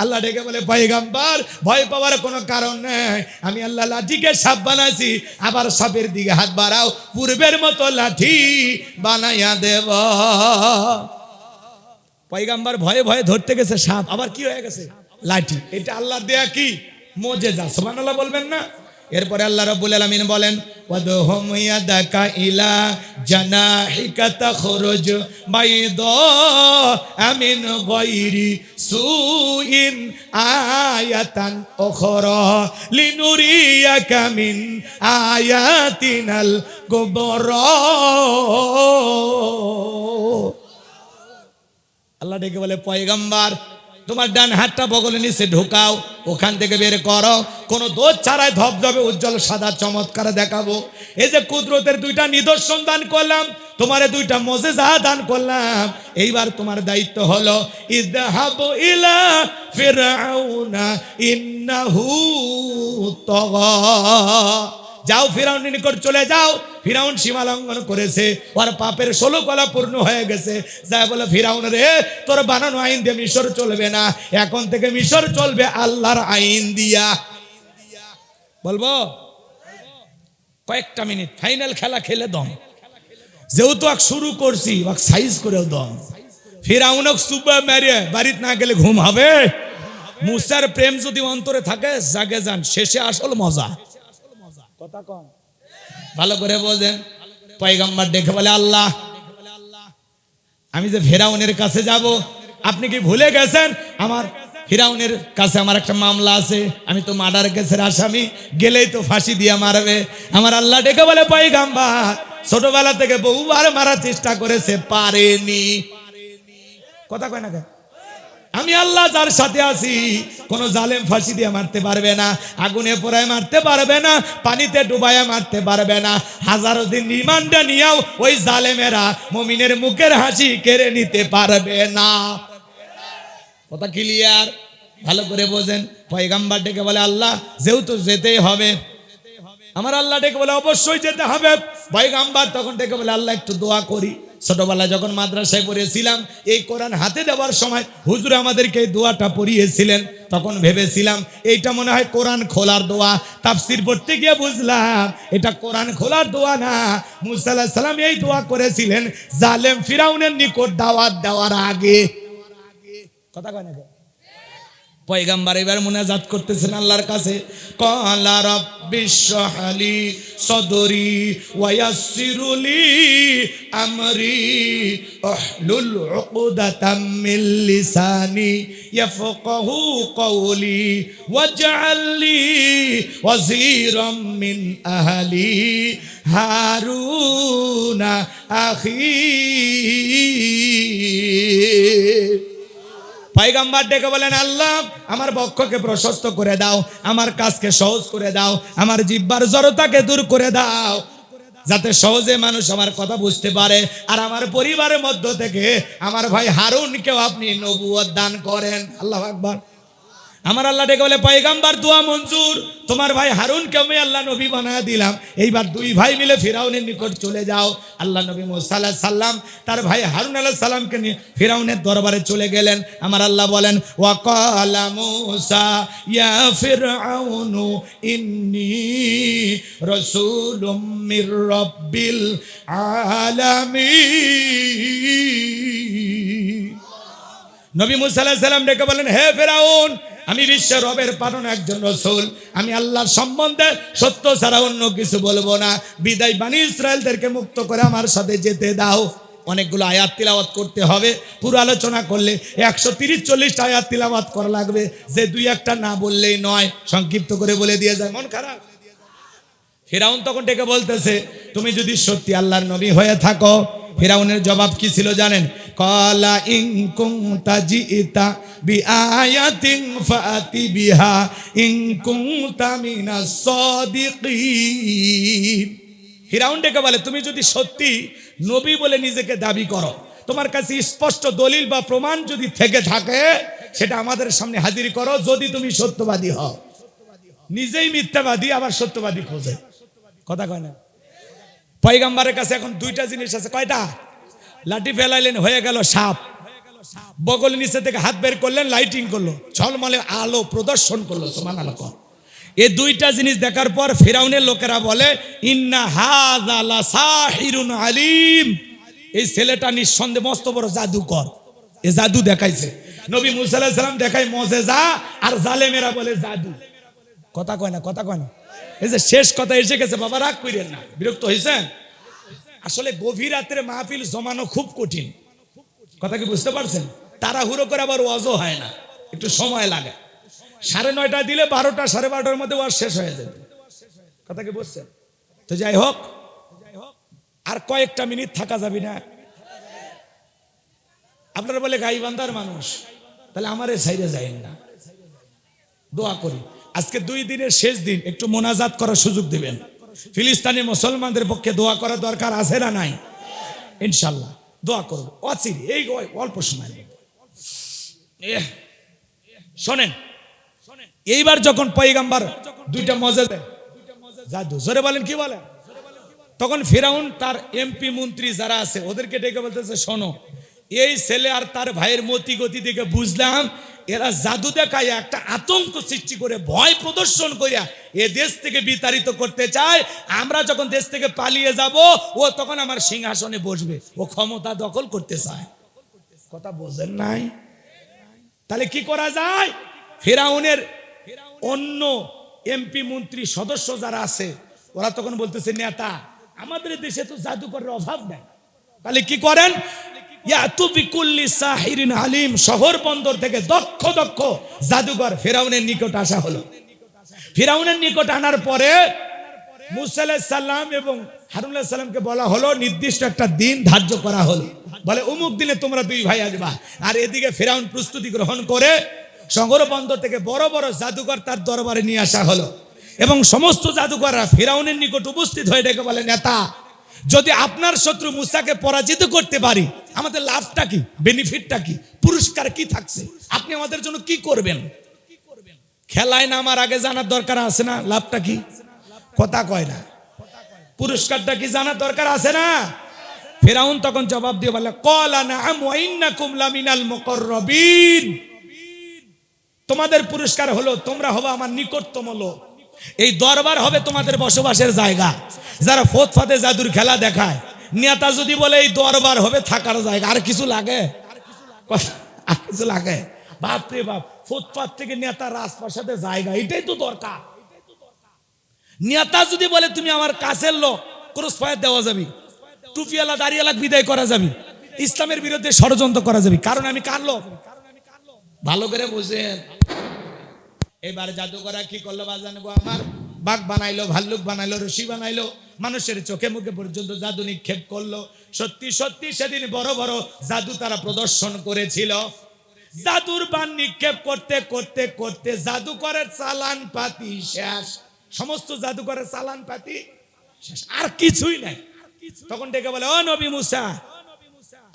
আল্লাহ ডেকে বলে পয়গম্বর ভয় পাওয়ার কোনো কারণ নেই, আমি আল্লাহ লাঠিকে সাপ বানাইছি, আবার সাপের দিকে হাত বাড়াও, পূর্বের মতো লাঠি বানাইয়া দেব। পয়গম্বর ভয়ে ভয়ে ধরতে গেছে সাপ, আবার কি হয়ে গেছে? লাঠি। এটা আল্লাহর দেয়া কি মুজিজা, সুবহানাল্লাহ বলবেন না? এরপরে আল্লাহ রাব্বুল আলামিন বলেন ওয়াদহুম ইয়াদাকা ইলা জানাহিকা তাখরুজ বাইদা আমিন গায়রি সুইন আয়াতান উখরা লিনুরিয়াকা মিন আয়াতিনাল কুবরা। আল্লাহ ডেকে বলে পয়গম্বর তোমার ডান হাতটা বগলে নিচে ঢুকাও, ওখান থেকে বের করো, কোনো দোষ ছাড়াই ধবধবে উজ্জ্বল সাদা চমৎকার দেখাবো। এই যে কুদরতের দুইটা নিদর্শন দান করলাম, তোমারে দুইটা মুজিজা দান করলাম, এইবার তোমার দায়িত্ব হলো ইযহাবু ইলা ফিরআউনা ইন্নাহু তাগা, যাও ফিরাউনের নিকট চলে যাও, ফিরাউন সীমা লঙ্ঘন করেছে, ওর পাপের 16 কলা পূর্ণ হয়ে গেছে। যাই বলে ফিরাউন রে তোর বানানো আইন দিয়ে মিশর চলবে না, এখন থেকে মিশর চলবে আল্লাহর আইন দিয়া। বলবো কয়েকটা মিনিট, ফাইনাল খেলা খেলে দম, যেহেতু শুরু করছি সাইজ করেও দম। ফিরাউনক সুবা মেরে বাড়িতে না গেলে ঘুম হবে? মুসার প্রেম যদি অন্তরে থাকে জাগে যান, শেষে আসল মজা। কথা কন ভালো করে বলেন। পয়গম্বর দেখে বলে আল্লাহ আমি যে ফিরাউনের কাছে যাব, আপনি কি ভুলে গেছেন আমার ফিরাউনের কাছে আমার একটা মামলা আছে, আমি তো মার্ডার কেসের আসামি, গেলেই তো ফাঁসি দিয়ে মারবে। আমার আল্লাহ ডেকে বলে পয়গম্বর ছোটবেলা থেকে বহুবার মারার চেষ্টা করেছে, পারেনি। কথা কয় না, আমি আল্লাহ যার সাথে আছি, কোন জালেম ফাঁসি দিয়ে মারতে পারবে না, আগুনে পোড়ায় মারতে পারবে না, পানিতে ডুবাইয়া মারতে পারবে না। হাজারো দিন রিমান্ডে নিয়েও ওই জালেমেরা মুমিনের মুখের হাসি কেড়ে নিতে পারবে না। কথা ক্লিয়ার? ভালো করে বোঝেন। পয়গম্বর ডেকে বলে আল্লাহ যেহেতু যেতেই হবে, আমার আল্লাহ ডেকে বলে অবশ্যই যেতে হবে। পয়গম্বর তখন ডেকে বলে আল্লাহ একটু দোয়া করি। ছোটবেলায় যখন মাদ্রাসায় পড়েছিলাম, এই কোরআন হাতে দেওয়ার সময় হুজুর আমাদেরকে এই দোয়াটা পড়িয়েছিলেন, তখন ভেবেছিলাম এইটা মনে হয় কোরআন খোলার দোয়া। তাফসীর পড়তে গিয়ে বুঝলাম এটা কোরআন খোলার দোয়া না, মুসা আলাইহিস সালাম এই দোয়া করেছিলেন জালেম ফিরাউনের নিকট দাওয়াত দেওয়ার আগে। কথা কয় না? পয়গম্বর এবার মুনাজাত করতেছেন আল্লাহর কাছে, ক্বালা রাব্বিশরাহ লি সাদরি ওয়া ইয়াসসিরলি আমরি আহলুল উকদাতাম মিন লিসানি ইয়াফকাহু কওলি ওয়াজআল লি ওয়াজিরাম মিন আহলি হারুনা আখি। পয়গম্বর ডেকে বলেন, আল্লাহ আমার বক্ষকে প্রশস্ত করে দাও, আমার কাজকে সহজ করে দাও, আমার জিহ্বার জড়তাকে দূর করে দাও, যাতে সহজে মানুষ আমার কথা বুঝতে পারে, আর আমার পরিবারের মধ্য থেকে আমার ভাই হারুনকেও আপনি নবুয়ত দান করেন। আল্লাহু আকবার। আমার আল্লাহ ডেকে বলে, পয়গম্বর দোয়া মঞ্জুর, তোমার ভাই হারুনকে আমি আল্লাহ নবী বানায় দিলাম, এইবার দুই ভাই মিলে ফিরাউনের নিকট চলে যাও। আল্লাহ নবী মুসা আলাইহিস সালাম তার ভাই হারুন আলাইহিস সালামকে নিয়ে ফিরাউনের দরবারে চলে গেলেন। আমার আল্লাহ বলেন, ওয়া ক্বালা মূসা ইয়া ফিরআউনু ইন্নী রাসূলুম মির রাব্বিল আলামিন। নবী মুসা আলাইহিস সালাম ডেকে বলেন, হে ফিরাউন, আমি বিশ্বের রবের পাঠানো একজন রাসূল, আমি আল্লাহর সম্বন্ধে সত্য ছাড়া অন্য কিছু বলবো না, বিদায় বনি ইসরায়েলদেরকে মুক্ত করে আমার সাথে যেতে দাও। অনেকগুলো আয়াত তিলাওয়াত করতে হবে, পুরো আলোচনা করলে 130-40টা আয়াত তিলাওয়াত করা লাগবে, যে দুই একটা না বললেই নয়, সংক্ষিপ্ত করে বলে দিয়ে যায়, মন খারাপ। ফিরাউন তখন ডেকে বলতেছে, তুমি যদি সত্যি আল্লাহর নবী হয়ে থাকো। ফিরাউনের জবাব কি ছিল জানেন? ক্বালা ইন কুনতা জিইতা বিআয়াতিন ফাতি বিহা ইন কুনতা মিনাস সাদিকিন। ফিরাউন ডেকে বলে, তুমি যদি সত্যি নবী বলে নিজেকে দাবি করো, তোমার কাছে স্পষ্ট দলিল বা প্রমাণ যদি থেকে থাকে, সেটা আমাদের সামনে হাজির করো, যদি তুমি সত্যবাদী হও। নিজেই মিথ্যাবাদী আবার সত্যবাদী খোঁজে, কথা কয় না। পয়গম্বরের কাছে এখন দুইটা জিনিস আছে, কয়টা? লাঠি ফেলাইলেন, হয়ে গেল সাপ, বগল নিচে থেকে হাত বের করলেন, লাইটিং করলো, ঝলমলে আলো প্রদর্শন করলো, সুবহানাল্লাহ। এই দুইটা জিনিস দেখার পর ফিরাউনের লোকেরা বলে, ইন্না হাযা লাসাহিরুন আলিম, এই ছেলেটা নিঃসন্দেহে মস্ত বড় জাদুকর, এই জাদু দেখাইছে। নবী মুসা আলাইহিস সালাম দেখায় মুজিজা, আর জালেমেরা বলে জাদু, কথা কয় না, কথা কয় না। এই যে শেষ কথা এসে গেছে, বাবা রাগ কইরেন না, বিরক্ত হয়েছেন। আসলে গভীর রাতের মাহফিল জমানো খুব কঠিন, কথা কি বুঝতে পারছেন? তাড়াহুড়ো করে আবার ওয়াজও হয় না, একটু সময় লাগে। 9:30 দিলে 12টা 12:30-র মধ্যে ওয়াজ শেষ হয়ে যাবে, কথা কি বুঝছেন? তো যাই হোক, আর কয়েকটা মিনিট থাকা যাবে না। আপনারা বলে গাইবান্ধার মানুষ, তাহলে আমারে ছাইরে যাইন না, দোয়া করি। আজকে 2 দিনের শেষ দিন, একটু মোনাজাত করার সুযোগ দিবেন। ফিলিস্তিনি মুসলমানদের পক্ষে দোয়া করা দরকার আছে না নাই? ইনশাআল্লাহ দোয়া করব, অচিরে এই অল্প সময়। শোনেন, এইবার যখন পয়গম্বর দুইটা মুজিজা জাদু, জোরে বলেন কি বলে, তখন ফিরাউন তার এমপি মন্ত্রী যারা আছে ওদেরকে ডেকে বলতেছে, শোনো, এই ছেলে আর তার ভাইয়ের মতি গতি থেকে বুঝলাম এরা জাদু দেখায় একটা আতঙ্ক সৃষ্টি করে, ভয় প্রদর্শন করিয়া এ দেশ থেকে বিতাড়িত করতে চায়। আমরা যখন দেশ থেকে পালিয়ে যাব, ও তখন আমার সিংহাসনে বসবে, ও ক্ষমতা দখল করতে চায়, কথা বোঝেন নাই? তাহলে কি করা যায়? ফিরাউনের অন্য এমপি মন্ত্রী সদস্য যারা আছে, ওরা তখন বলতেছে, নেতা, আমাদের দেশে তো জাদুকরের অভাব নাই, তাহলে কি করেন? ইয়াতু বিকুল্লি সাহিরিন আলিম, শহর বন্দর থেকে দক্ষ দক্ষ জাদুকর ফিরাউনের নিকট আসা হলো। ফিরাউনের নিকট আনার পরে মুসা আলাইহিস সালাম এবং হারুন আলাইহিস সালামকে বলা হলো, নির্দিষ্ট একটা দিন ধার্য করা হলো, বলে অমুক দিনে তোমরা 2 ভাই আসবা। আর এদিকে ফিরাউন প্রস্তুতি গ্রহণ করে শহর বন্দর থেকে বড় বড় জাদুকর তার দরবারে নিয়ে আসা হলো, এবং সমস্ত জাদুকররা ফিরাউনের নিকট উপস্থিত হয়ে ডেকে বলে, নেতা, যদি আপনার শত্রু মুসাকে পরাজিত করতে পারি, আমাদের লাভটা কি, বেনিফিটটা কি, পুরস্কার কি থাকছে, আপনি আমাদের জন্য কি করবেন? খেলায় নামার আগে জানার দরকার আছে না লাভটা কি, কথা কয় না, পুরস্কারটা কি জানার দরকার আছে না? ফিরাউন তখন জবাব দিয়ে বলে, ক্বালা নাআম ওয়া ইন্নাকুম লামিনাল মুকাররাবিন, তোমাদের পুরস্কার হলো তোমরা হবে আমার নিকটতম লোক, এই দরবার হবে তোমাদের বসবাসের জায়গা। যারা ফতফাতে জাদুর খেলা দেখায়, নেতা যদি বলে এই দরবার হবে থাকার জায়গা, আর কিছু লাগে? আর কিছু লাগে? বাপরে বাপ, ফুটপাত থেকে নেতা রাজপ্রাসাদের জায়গা, এটাই তো দরকার। নেতা যদি বলে তুমি আমার কাছের লোক, ক্রস ফায়ার দেওয়া যাবে, টুপিওয়ালা দাড়িওয়ালা বিদায় করা যাবে, ইসলামের বিরুদ্ধে ষড়যন্ত্র করা যাবে, কারণ আমি কার লোক, ভালো করে বুঝেন। এবার জাদুকররা কি করলো বাজান গো আমার, বাঘ বানাইলো, ভাল্লুক বানাইলো, রশি বানাইলো, মানুষের চোখে মুখে পর্যন্ত জাদু নিক্ষেপ করলো। সত্যি সত্যি সেদিন বড় বড় জাদু তারা প্রদর্শন করেছিল। জাদুর বান নিক্ষেপ করতে করতে করতে জাদুকরের চালান পাতি শেষ, সমস্ত জাদুকরের চালান পাতি শেষ, আর কিছুই নাই। তখন ডেকে বলে, ও নবী মুসা,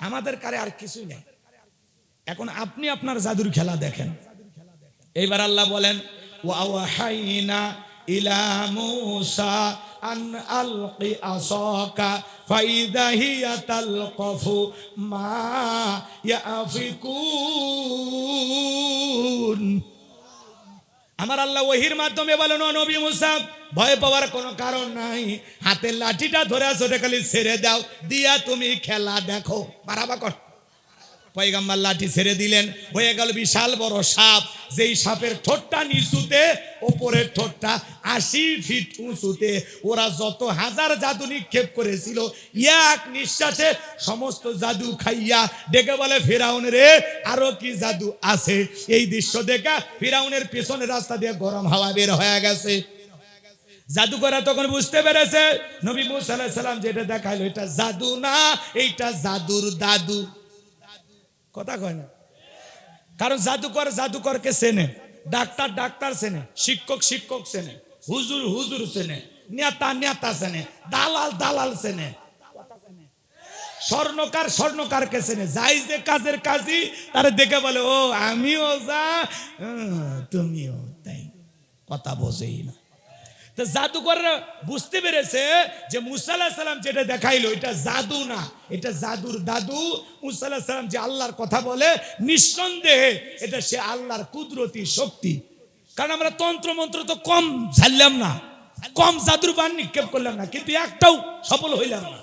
আমাদের কারে আর কিছুই নাই, এখন আপনি আপনার জাদুর খেলা দেখেন। এইবার আল্লাহ বলেন, ওয়াহাইনা ইলা মুসা আন আলকি আসাকা ফাইদা হিয়া তালকাফু মা ইয়াফিকুন। আমার আল্লাহ ওহির মাধ্যমে বলেন, ও নবী মুসা, ভয় পাওয়ার কোনো কারণ নাই, হাতের লাঠিটা ধরে আছো, খালি ছেড়ে দাও, দিয়া তুমি খেলা দেখো, মারাবা কর। পয়গম্বর লাঠি ছেড়ে দিলেন, হয়ে গেল বিশাল বড় সাপ, যেই সাপের ঠোঁটটা নিচুতে, ওপরের ঠোঁটটা 80 ফিট উঁচুতে। ওরা যত হাজার জাদু নিক্ষেপ করেছিল, এক নিঃশ্বাসে সমস্ত জাদু খাইয়া ডেকে বলে, ফিরাউন রে, আরো কি জাদু আছে? এই দৃশ্য দেখা ফিরাউনের পেছনের রাস্তা দিয়ে গরম হাওয়া বের হয়ে গেছে। জাদুকররা তখন বুঝতে পেরেছে নবী মুসা আলাইহিস সালাম যেটা দেখাইলো এটা জাদু না, এইটা জাদুর দাদু। কথা কয় না, কারণ জাদুকর জাদুকরকে চেনে, ডাক্তার ডাক্তার চেনে, শিক্ষক শিক্ষক চেনে, হুজুর হুজুর চেনে, নেতা নেতা চেনে, দালাল দালাল চেনে, স্বর্ণকার স্বর্ণকারকে চেনে। যাই যে কাজের কাজই তারা দেখে বলে, ও আমিও যা তুমিও তাই, কথা বোঝেই না। তো জাদুকররা বুঝতে পেরেছে যে মুসা আলাইহিস সালাম যেটা দেখাইলো এটা জাদু না, এটা জাদুর দাদু। মুসা আলাইহিস সালাম যে আল্লাহর কথা বলে, নিঃসন্দেহে এটা সে আল্লাহর কুদরতি শক্তি। কারণ আমরা তন্ত্র মন্ত্র তো কম ঝাড়লাম না, কম জাদুর বান নিক্ষেপ করলাম না, কিন্তু একটাও সফল হইলাম না।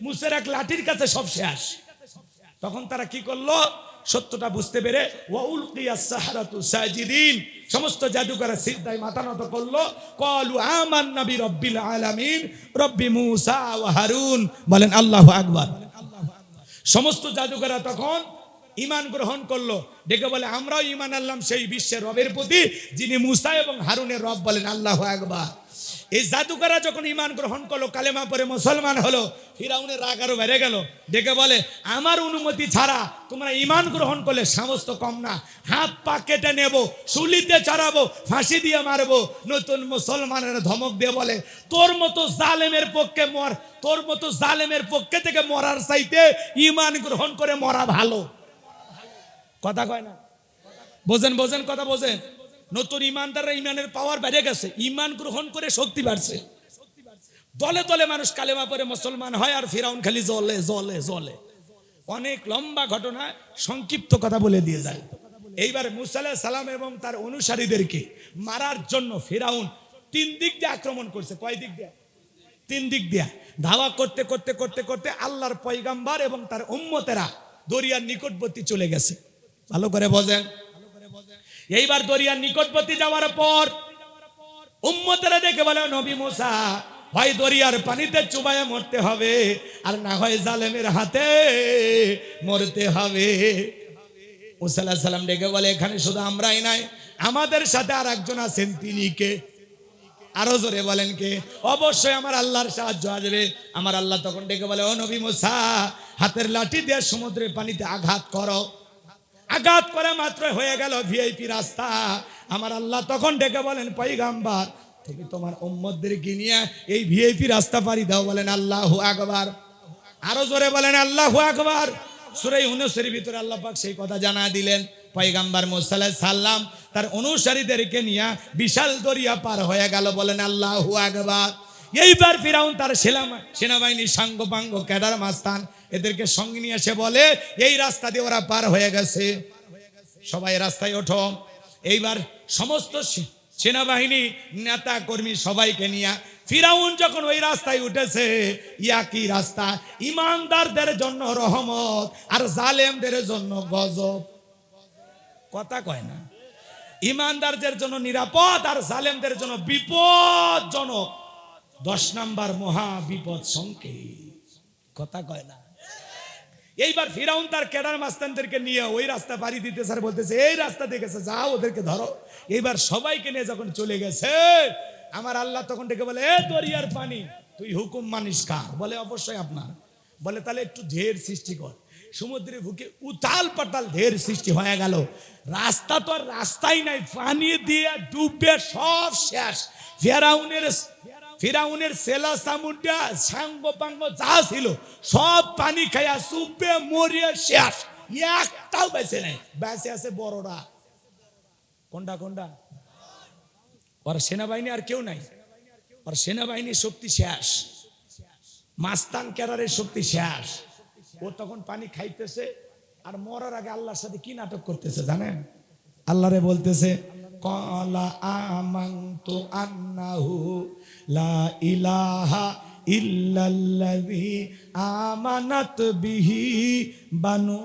মুসার এক লাঠির কাছে সব শেষ। তখন তারা কি করলো? সত্যটা বুঝতে পেরে ওয়াউলকিয়াস সাহারাতু সাজিদিন, সমস্ত জাদুকররা সিজদায় মাথা নত করলো। ক্বালু আমান্না বিরাব্বিল আলামিন রব্বি মুসা ওয়া হারুন, বলেন আল্লাহু আকবার। সমস্ত জাদুকররা তখন ঈমান গ্রহণ করলো, ডেকে বলে, আমরাও ঈমান আনলাম সেই বিশ্বের রবের প্রতি যিনি মুসা এবং হারুনের রব, বলেন আল্লাহু আকবার। এই জাদুকররা যখন ঈমান গ্রহণ করলো, কালেমা পড়ে মুসলমান হলো, ফিরাউনের রাগ আরো বেড়ে গেল। ডেকে বলে, আমার অনুমতি ছাড়া তোমরা ঈমান গ্রহণ করলে সামস্ত কম না, হাত পা কেটে নেব, শুলিতে চড়াবো, ফাঁসি দিয়ে মারবো। নতুন মুসলমানের ধমক দিয়ে বলে, তোর মতো জালেমের পক্ষে মর, তোর মতো জালেমের পক্ষে থেকে মরার চাইতে ঈমান গ্রহণ করে মরা ভালো। কথা কয় না, বোঝেন বোঝেন, কথা বোঝেন। নতুন ইমানদাররা ইমানের পাওয়ার বেড়ে গেছে, ইমান গ্রহণ করে শক্তি বাড়ছে। দলে দলে মানুষ কালেমা পড়ে মুসলমান হয়, আর ফিরাউন খালি জ্বলে জ্বলে জ্বলে। অনেক লম্বা ঘটনা, সংক্ষিপ্ত কথা বলে দিয়ে যায়। এইবার মুসা আলাইহিস সালাম এবং তার অনুসারীদেরকে মারার জন্য ফিরাউন 3 দিক দিয়ে আক্রমণ করছে। কয় দিক দিয়ে? 3 দিক দিয়ে ধাওয়া করতে করতে করতে করতে আল্লাহর পয়গম্বর এবং তার উম্মতেরা দরিয়ার নিকটবর্তী চলে গেছে। ভালো করে বোঝেন। এইবার দরিয়ার নিকটবর্তী যাওয়ার পর উম্মতেরা দেখে বলে, নবী মুসা, হয় দরিয়ার পানিতে চুবাইয়া মরতে হবে, আর না হয় জালেমের হাতে মরতে হবে। মুসা আলাইহিস সালাম ডেকে বলে, এখানে শুধু আমরাই নাই, আমাদের সাথে আর একজন আছেন, তিনি কে? আরো জোরে বলেন কে? অবশ্যই আমার আল্লাহর সাহায্য আসবে। আমার আল্লাহ তখন ডেকে বলে, ও নবী মুসা, হাতের লাঠি দিয়ে সমুদ্রের পানিতে আঘাত করো। আঘাত করে মাত্র হয়ে গেল ভিআইপি রাস্তা। আমার আল্লাহ তখন ডেকে বলেন, পয়গম্বর, তুমি তোমার উম্মতদেরকে নিয়ে এই ভিআইপি রাস্তা পাড়ি দাও, বলেন আল্লাহু আকবার। আরো জোরে বলেন আল্লাহু আকবার। সূরা ইউনূসের ভিতরে আল্লাহ পাক সেই কথা জানা দিলেন। পয়গম্বর মুসা আলাইহিস সালাম তার অনুসারীদেরকে নিয়ে বিশাল দরিয়া পার হয়ে গেল, বলেন আল্লাহু আকবার। এইবার ফিরাউন তার সেনাবাহিনী সাঙ্গপাঙ্গ ক্যাডার মাস্তান এদেরকে সঙ্গে নিয়ে এসে বলে, এই রাস্তা দিয়ে ওরা পার হয়ে গেছে, সবাই রাস্তায় ওঠো। এইবার সমস্ত সেনাবাহিনী নেতা কর্মী সবাইকে নিয়ে ফিরাউন যখন ওই রাস্তায় উঠেছে, একই রাস্তা, ইমানদারদের জন্য রহমত আর জালেমদের জন্য গজব। কথা কয় না, ইমানদারদের জন্য নিরাপদ আর জালেমদের জন্য বিপদজনক। 10 নাম্বার মহা বিপদ সংকেত। কথা কয় না। এইবার ফিরাউন তার ক্যাডার মাস্তানদেরকে নিয়ে ওই রাস্তা পাড়ি দিতে স্যার বলতেছে, এই রাস্তা দেখেছে, যাও ওদেরকে ধরো। এইবার সবাইকে নিয়ে যখন চলে গেছে, আমার আল্লাহ তখন ডেকে বলে, এ দরিয়ার পানি, তুই হুকুম মানিস কার? বলে অবশ্যই আপনার। বলে তাহলে একটু ঢের সৃষ্টি কর। সমুদ্রের বুকে উতাল পাতাল ঢের সৃষ্টি হয়ে গেল। রাস্তা তো আর রাস্তাই নাই, পানি দিয়ে ডুবে সব শেষ। ফিরাউনের সেলা সামুন্ডা সাঙ্গ পাঙ্গ যা ছিল সব পানি খাইয়া চুপে মরিয়া শেষ, একটাও বেঁচে নাই। বেঁচে আছে বড়রা। কোনটা কোনটা? ওর সেনাবাহিনী আর কেউ নাই, ওর সেনাবাহিনীর শক্তি শেষ, মাস্তান ক্যাডারের শক্তি শেষ। ও তখন পানি খাইতেছে আর মরার আগে আল্লাহর সাথে কি নাটক করতেছে জানেন? আল্লাহরে বলতেছে ক্বালা আমানতু আন্নাহু লা ইলাহা ইল্লাল্লাযী আমানাত বিহি বানু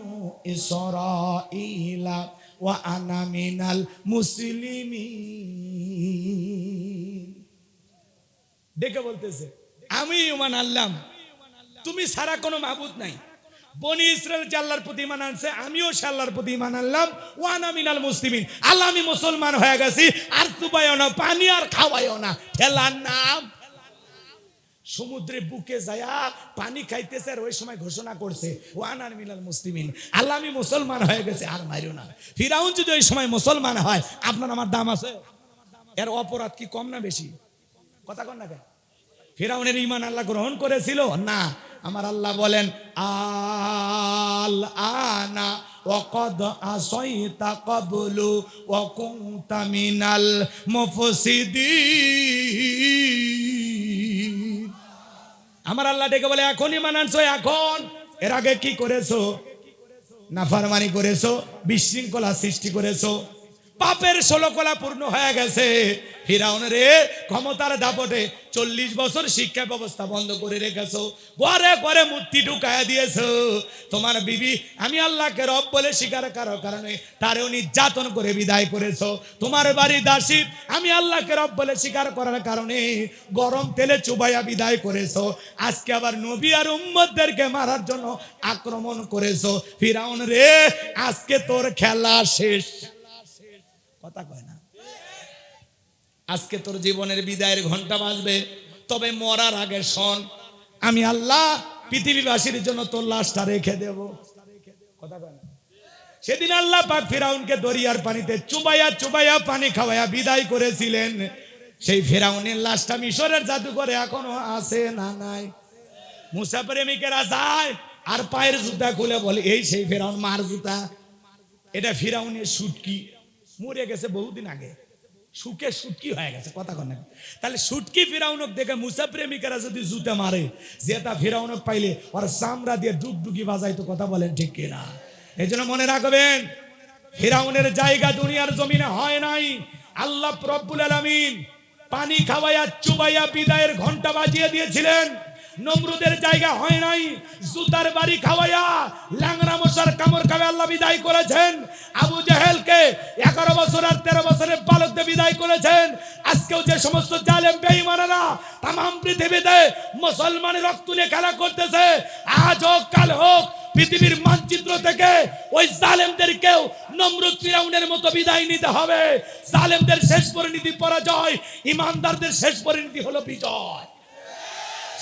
ইসরাঈলা ওয়া আনা মিনাল মুসলিমিন। দেখে বলতেছে আমি ঈমান আনলাম, তুমি ছাড়া কোনো মাবুদ নাই। বনি ইসরাইল যে আল্লাহর প্রতি ঈমান আনছে, আমিও সে আল্লাহর প্রতি ঈমান আনলাম। ওয়া আনা মিনাল মুসলিমিন, আল্লাহ আমি মুসলমান হয়ে গেছি। আর চুবাইও না পানি, আর খাওয়াইও না, ঠেলার নাম। সমুদ্রের বুকে যায়া পানি খাইতেছে আর ওই সময় ঘোষণা করছে ওয়া আনা মিনাল মুসলিমিন, আল্লাহ আমি মুসলমান হয়ে গেছে, আর মারিও না। ফিরাউন যদি ওই সময় মুসলমান হয়, আপনার আমার দাম আছে? এর অপরাধ কি কম না বেশি? কথা কন না কেন? ফিরাউনের ঈমান আল্লাহ গ্রহণ করেছিল না? আমার আল্লাহ বলেন আল আনা ওয়াকাদ আসাইতা ক্বাবলু ওয়া কুনতা মিনাল মুফসিদিন। আমার আল্লাহ ডেকে বলে এখন ঈমান আনছো, এখন। এর আগে কি করেছো? নাফরমানি করেছো, বিশৃঙ্খলা সৃষ্টি করেছো, পাপের 16 কলা পূর্ণ হয়ে গেছে। ফিরাউনের ক্ষমতার দাপটে 40 বছর শিক্ষা ব্যবস্থা বন্ধ করে রেখেছো, ঘরে ঘরে মূর্তি ঢুকায়া দিয়েছো। তোমার বিবি আমি আল্লাহকে রব বলে স্বীকার করার কারণে তারেও নির্যাতন করে বিদায় করেছো। তোমার বাড়ি দাসী আমি আল্লাহকে রব বলে স্বীকার করার কারণে গরম তেলে চুবাইয়া বিদায় করেছো। আজকে আবার নবী আর উম্মতদেরকে মারার জন্য আক্রমণ করেছো। ফিরাউন রে, আজকে তোর খেলা শেষ। কথা কয় না? আজকে তোর জীবনের বিদায়ের ঘন্টা বাজবে, তবে মরার আগে শোন, আমি আল্লাহ পৃথিবীবাসীর জন্য তোর লাশটা রেখে দেব। কথা কয় না? সেদিন আল্লাহ পাক ফিরাউনকে দরিয়ার পানিতে চুবাইয়া চুবাইয়া পানি খাওয়াইয়া বিদায় করেছিলেন। সেই ফিরাউনের লাশটা মিশরের জাদুঘরে এখনো আছে না নাই? মুসা প্রেমিকেরা যায় আর পায়ের জুতা খুলে বলে এই সেই ফিরাউন মার জুতা। এটা ফিরাউনের সুটকি, মরে গেছে বহুদিন আগে, সুখে সুটকি হয়ে গেছে। কথা কন না? তাহলে সুটকি ফিরাউনক দেখে মুসা প্রেমিকেরা যদি জুতা মারে, যেটা ফিরাউনক পাইলে ওর চামড়া দিয়ে ডুগডুগি বাজাইতো। কথা বলেন ঠিক কিনা? এই জন্য মনে রাখবেন, ফিরাউনের জায়গা দুনিয়ার জমিনে হয় নাই। আল্লাহ রব্বুল আলামিন পানি খাওয়াইয়া চুবাইয়া বিদায়ের ঘন্টা বাজিয়ে দিয়েছিলেন। নমরুদের জায়গা হয় নাই, জুতার বাড়ি খাওয়াইয়া ল্যাংরা মশার কামড় খাওয়াই আল্লাহ বিদায় করেছেন। আবু জাহেলকে 11 বছর আর 13 বছরের বালকদের বিদায় করেছেন। আজকেও যে সমস্ত জালেম বেঈমানেরা তামাম পৃথিবীতে মুসলমানের রক্ত নিয়ে খেলা করতেছে, আজ হোক কাল হোক পৃথিবীর মানচিত্র থেকে ওই জালেমদেরকেও নমরুদ ফিরাউনের মতো বিদায় নিতে হবে। জালেমদের শেষ পরিণতি পরাজয়, ইমানদারদের শেষ পরিণতি হলো বিজয়।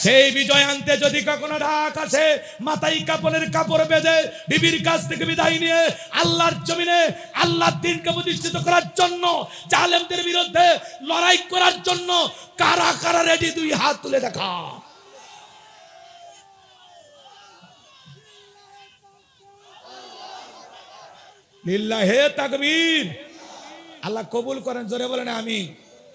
সেই বিজয় আনতে যদি কখনো ডাক আসে, মাথায় কাপড়ের কাপড় বেঁধে বিবির কাছ থেকে বিদায় নিয়ে আল্লাহর জমিনে আল্লাহর দ্বীনকে প্রতিষ্ঠিত করার জন্য, জালেমদের বিরুদ্ধে লড়াই করার জন্য কারা কারা রেডি? 2 হাত তুলে দেখা। লিল্লাহে তাকবীর। আল্লাহ কবুল করেন, জোরে বলেন আমিন।